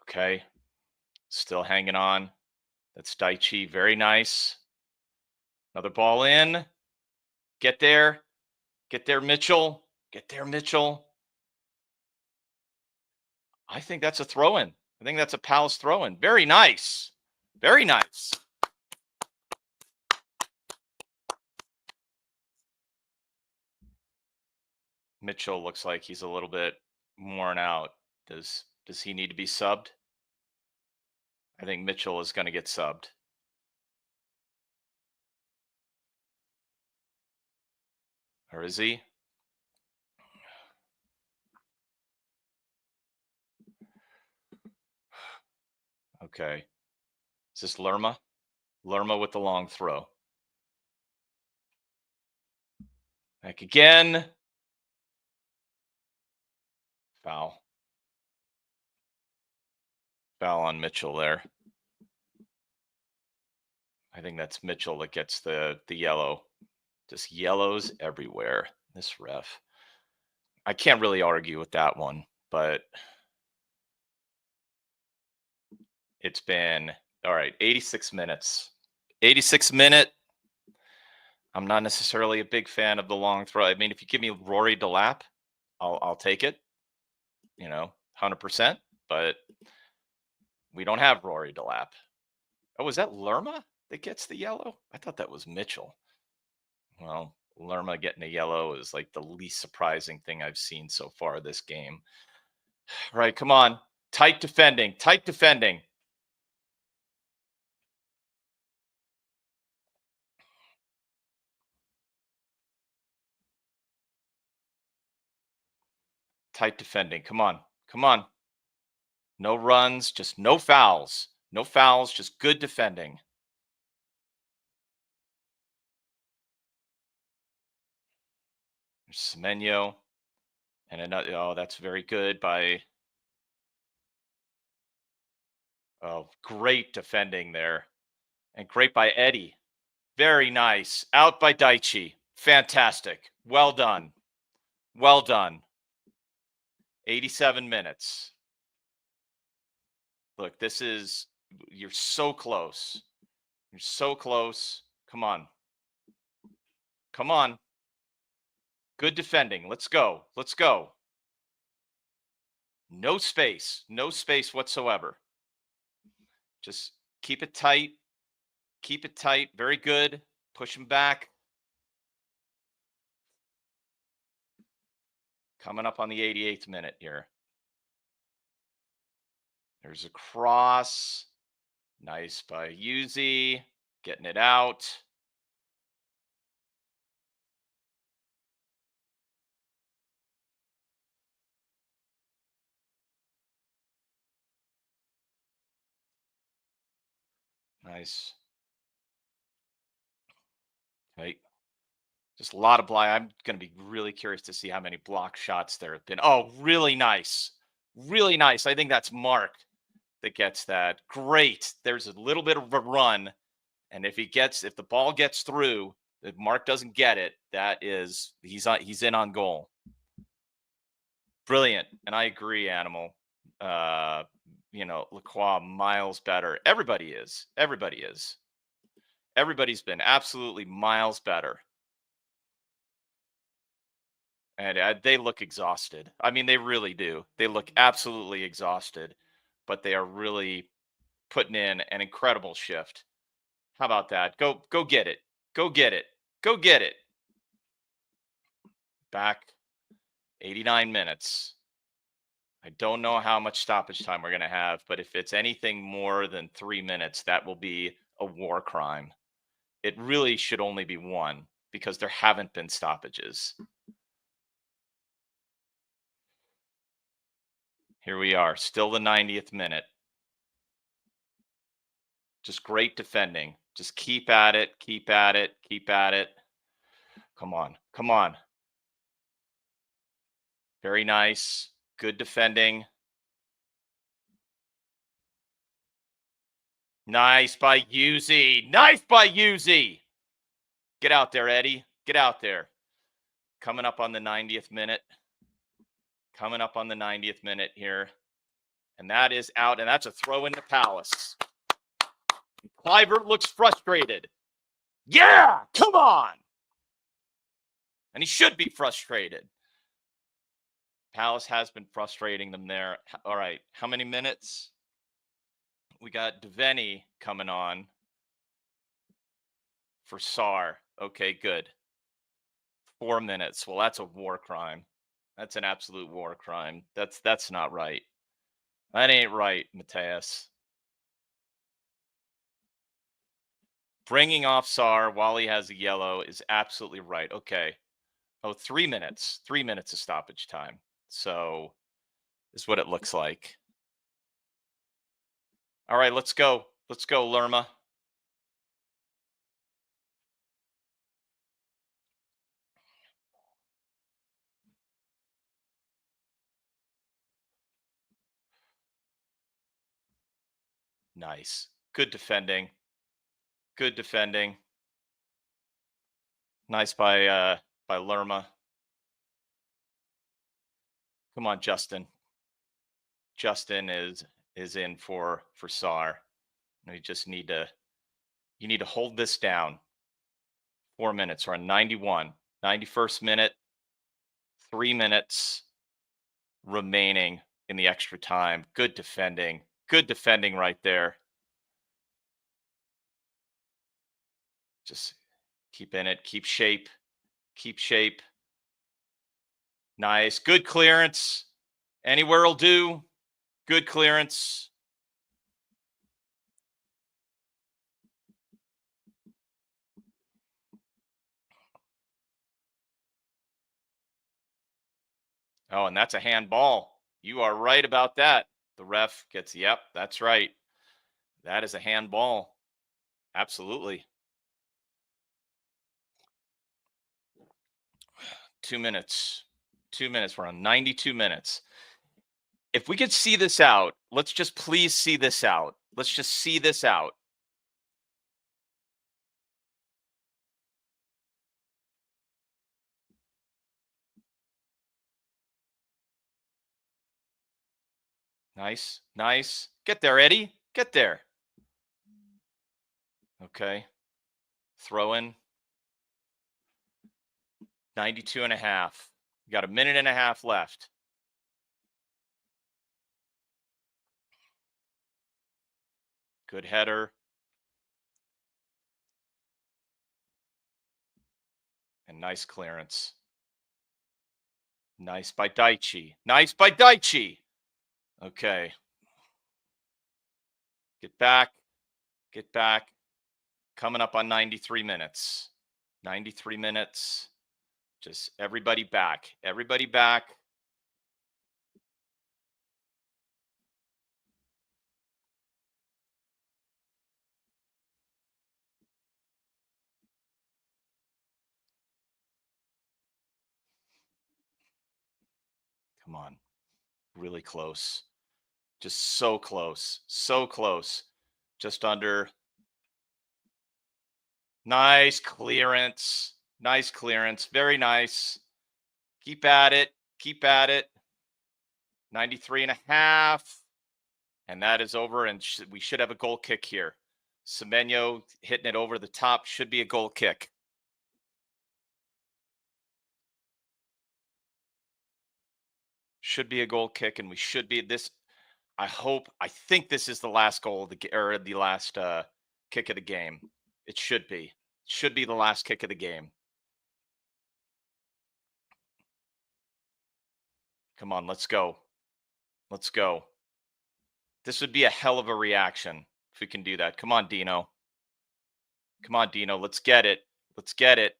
Okay. Still hanging on. That's Daichi. Very nice. Another ball in. Get there. Get there, Mitchell. Get there, Mitchell. I think that's a throw in. I think that's a Palace throw in. Very nice. Very nice. Mitchell looks like he's a little bit worn out. Does he need to be subbed? I think Mitchell is going to get subbed. Or is he? Okay. Is this Lerma? Lerma with the long throw. Back again. Foul. Foul on Mitchell there. I think that's Mitchell that gets the yellow. Just yellows everywhere. This ref. I can't really argue with that one, but it's been all right. 86 minutes. 86 minute. I'm not necessarily a big fan of the long throw. I mean, if you give me Rory Delap, I'll take it. 100%. But we don't have Rory Delap. Oh, is that Lerma that gets the yellow? I thought that was Mitchell. Well, Lerma getting a yellow is like the least surprising thing I've seen so far this game. All right, come on. Tight defending. Tight defending. Tight defending. Come on. Come on. No runs, just no fouls. No fouls, just good defending. There's Semenyo. And another, oh, that's very good by, oh, great defending there. And great by Eddie. Very nice. Out by Daichi. Fantastic. Well done. Well done. 87 minutes. Look, you're so close. You're so close. Come on. Come on. Good defending. Let's go. Let's go. No space. No space whatsoever. Just keep it tight. Keep it tight. Very good. Push him back. Coming up on the 88th minute here. There's a cross. Nice by Yuzi. Getting it out. Nice. Right. Just a lot of blind. I'm going to be really curious to see how many block shots there have been. Oh, really nice. Really nice. I think that's Mark that gets that. Great. There's a little bit of a run. And if the ball gets through, if Mark doesn't get it, he's in on goal. Brilliant. And I agree, Animal. Lacroix miles better. Everybody is. Everybody is. Everybody's been absolutely miles better. And they look exhausted. I mean, they really do. They look absolutely exhausted, but they are really putting in an incredible shift. How about that? Go get it. Go get it. Go get it. Back 89 minutes. I don't know how much stoppage time we're going to have, but if it's anything more than 3 minutes, that will be a war crime. It really should only be one because there haven't been stoppages. Here we are, still the 90th minute. Just great defending. Just keep at it, keep at it, keep at it. Come on, come on. Very nice. Good defending. Nice by Yuzi. Nice by Yuzi. Get out there, Eddie. Get out there. Coming up on the 90th minute. Coming up on the 90th minute here. And that is out, and that's a throw into Palace. Clivert looks frustrated. Yeah, come on. And he should be frustrated. Palace has been frustrating them there. All right, how many minutes? We got Deveni coming on for Sar. Okay, good. 4 minutes. Well, that's a war crime. That's an absolute war crime. That's not right. That ain't right, Mateus. Bringing off Sar while he has a yellow is absolutely right. Okay. Oh, 3 minutes. 3 minutes of stoppage time. So is what it looks like. All right, let's go. Let's go, Lerma. Nice. Good defending. Good defending. Nice by Lerma. Come on, Justin. Justin is in for Sar. You need to hold this down. 4 minutes. We're on 91. 91st minute. 3 minutes remaining in the extra time. Good defending. Good defending right there. Just keep in it. Keep shape. Keep shape. Nice. Good clearance. Anywhere will do. Good clearance. Oh, and that's a handball. You are right about that. The ref gets, yep, that's right. That is a handball. Absolutely. 2 minutes. 2 minutes. We're on 92 minutes. If we could see this out, let's just please see this out. Let's just see this out. Nice. Nice. Get there, Eddie. Get there. Okay. Throw in. 92 and a half. You got a minute and a half left. Good header. And nice clearance. Nice by Daichi. Nice by Daichi. Okay. Get back. Get back. Coming up on 93 minutes. 93 minutes. Just everybody back. Everybody back. Come on. Really close. Just so close. So close. Just under. Nice clearance. Nice clearance. Very nice. Keep at it. Keep at it. 93 and a half. And that is over. And we should have a goal kick here. Semenyo hitting it over the top. Should be a goal kick. Should be a goal kick. And we should be this. I think this is the last goal of the last kick of the game. It should be. It should be the last kick of the game. Come on, let's go. Let's go. This would be a hell of a reaction if we can do that. Come on, Dino. Come on, Dino. Let's get it. Let's get it.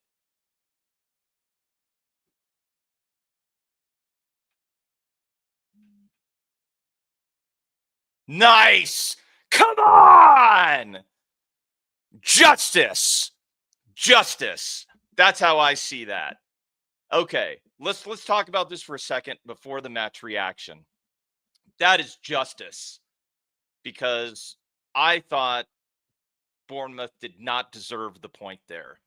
Nice. Come on. Justice. Justice. That's how I see that. Okay, let's talk about this for a second before the match reaction. That is justice, because I thought Bournemouth did not deserve the point there.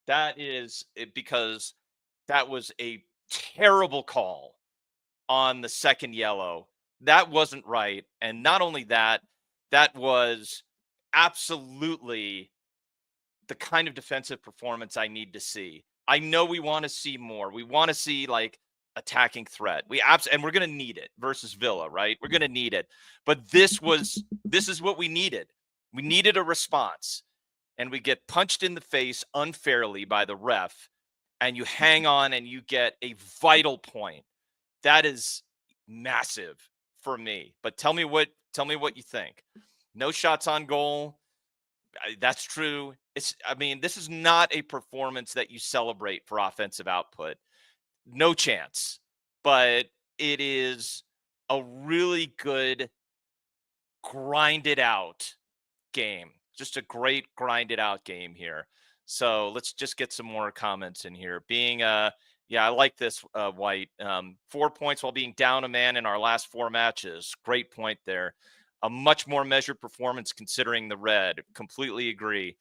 That is because that was a terrible call on the second yellow. That wasn't right. And not only that, that was absolutely the kind of defensive performance I need to see. I know we want to see more. We want to see like attacking threat. And we're going to need it versus Villa, right? We're going to need it. But this is what we needed. We needed a response. And we get punched in the face unfairly by the ref, and you hang on and you get a vital point. That is massive for me. But tell me what you think. No shots on goal. That's true. This is not a performance that you celebrate for offensive output. No chance. But it is a really good grinded out game. Just a great grinded out game here. So let's just get some more comments in here. I like this, White. 4 points while being down a man in our last 4 matches. Great point there. A much more measured performance considering the red. Completely agree.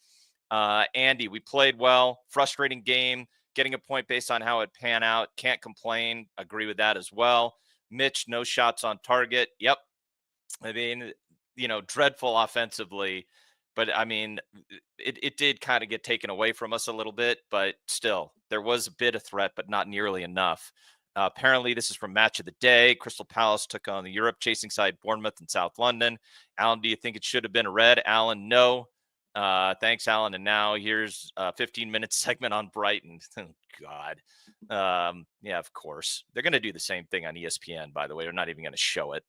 Andy, we played well. Frustrating game. Getting a point based on how it pan out. Can't complain. Agree with that as well. Mitch, no shots on target. Yep. Dreadful offensively. But, it did kind of get taken away from us a little bit. But still, there was a bit of threat, but not nearly enough. Apparently, this is from Match of the Day. Crystal Palace took on the Europe chasing side Bournemouth in South London. Alan, do you think it should have been a red? Alan, no. Thanks, Alan. And now here's a 15-minute segment on Brighton. Oh, God. Yeah, of course. They're going to do the same thing on ESPN, by the way. They're not even going to show it.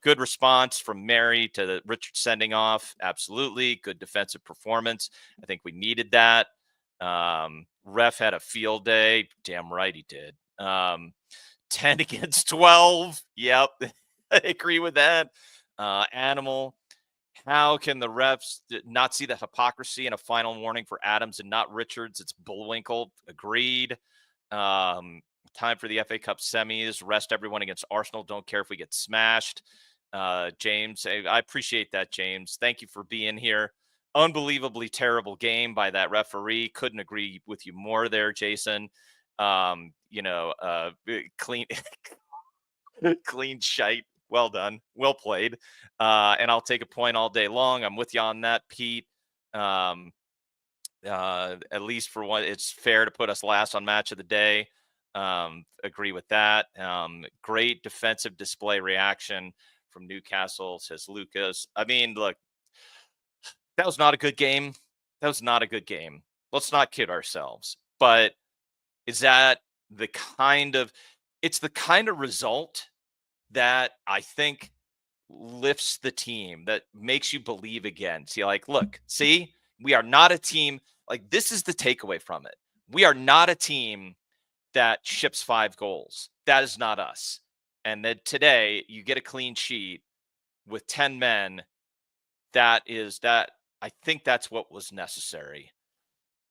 Good response from Mary to the Richard sending off. Absolutely. Good defensive performance. I think we needed that. Ref had a field day. Damn right he did. 10 against 12. Yep. I agree with that. Animal. How can the refs not see the hypocrisy in a final warning for Adams and not Richards? It's Bullwinkle. Agreed. Time for the FA Cup semis. Rest everyone against Arsenal. Don't care if we get smashed. James, I appreciate that, James. Thank you for being here. Unbelievably terrible game by that referee. Couldn't agree with you more there, Jason. Clean, clean shite. Well done. Well played. And I'll take a point all day long. I'm with you on that, Pete. At least for what it's fair to put us last on match of the day. Agree with that. Great defensive display reaction from Newcastle, says Lucas. I mean, look, that was not a good game. That was not a good game. Let's not kid ourselves. But is that it's the kind of result that I think lifts the team, that makes you believe again. See, like, look, see, we are not a team. Like, this is the takeaway from it. We are not a team that ships 5 goals. That is not us. And then today you get a clean sheet with 10 men. I think that's what was necessary.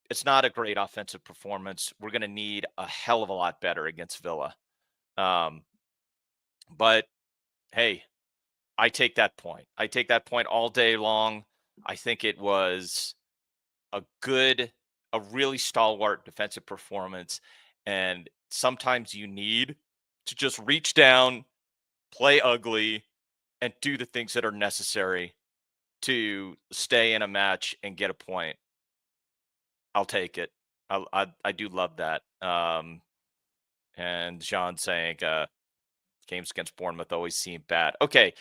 It's not a great offensive performance. We're going to need a hell of a lot better against Villa. But hey, I take that point. I take that point all day long. I think it was a really stalwart defensive performance. And sometimes you need to just reach down, play ugly, and do the things that are necessary to stay in a match and get a point. I'll take it. I do love that. And Jean saying games against Bournemouth always seem bad. Okay,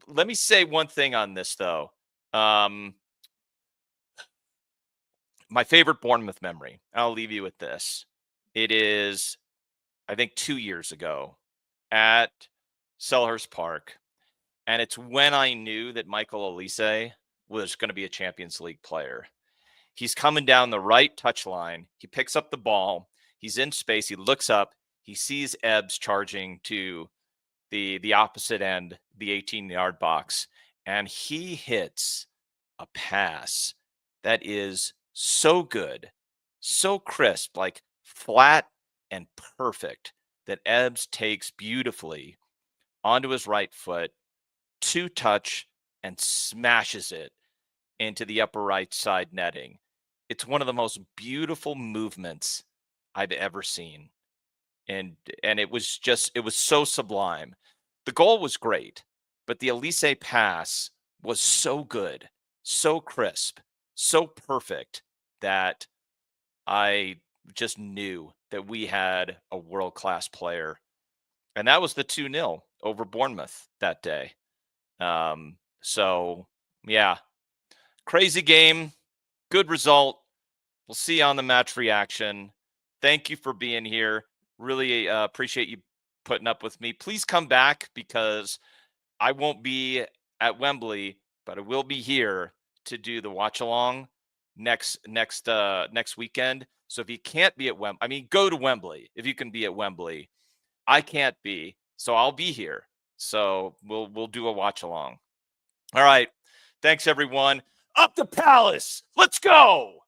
let me say one thing on this, though. My favorite Bournemouth memory, I'll leave you with this. It is, I think, 2 years ago at Selhurst Park. And it's when I knew that Michael Olise was going to be a Champions League player. He's coming down the right touchline. He picks up the ball. He's in space. He looks up. He sees Ebbs charging to the opposite end, the 18-yard box, and he hits a pass that is so good, so crisp, like flat and perfect, that Ebbs takes beautifully onto his right foot, 2-touch, and smashes it into the upper right side netting. It's one of the most beautiful movements I've ever seen. And it was so sublime. The goal was great, but the Olise pass was so good, so crisp, so perfect that I just knew that we had a world-class player. And that was the 2-0 over Bournemouth that day. So, yeah, crazy game, good result. We'll see you on the match reaction. Thank you for being here. Really appreciate you putting up with me. Please come back, because I won't be at Wembley, but I will be here to do the watch along next weekend. So if you can't be at Wembley, go to Wembley if you can be at Wembley. I can't be, so I'll be here. So we'll do a watch along. All right. Thanks, everyone. Up the Palace. Let's go.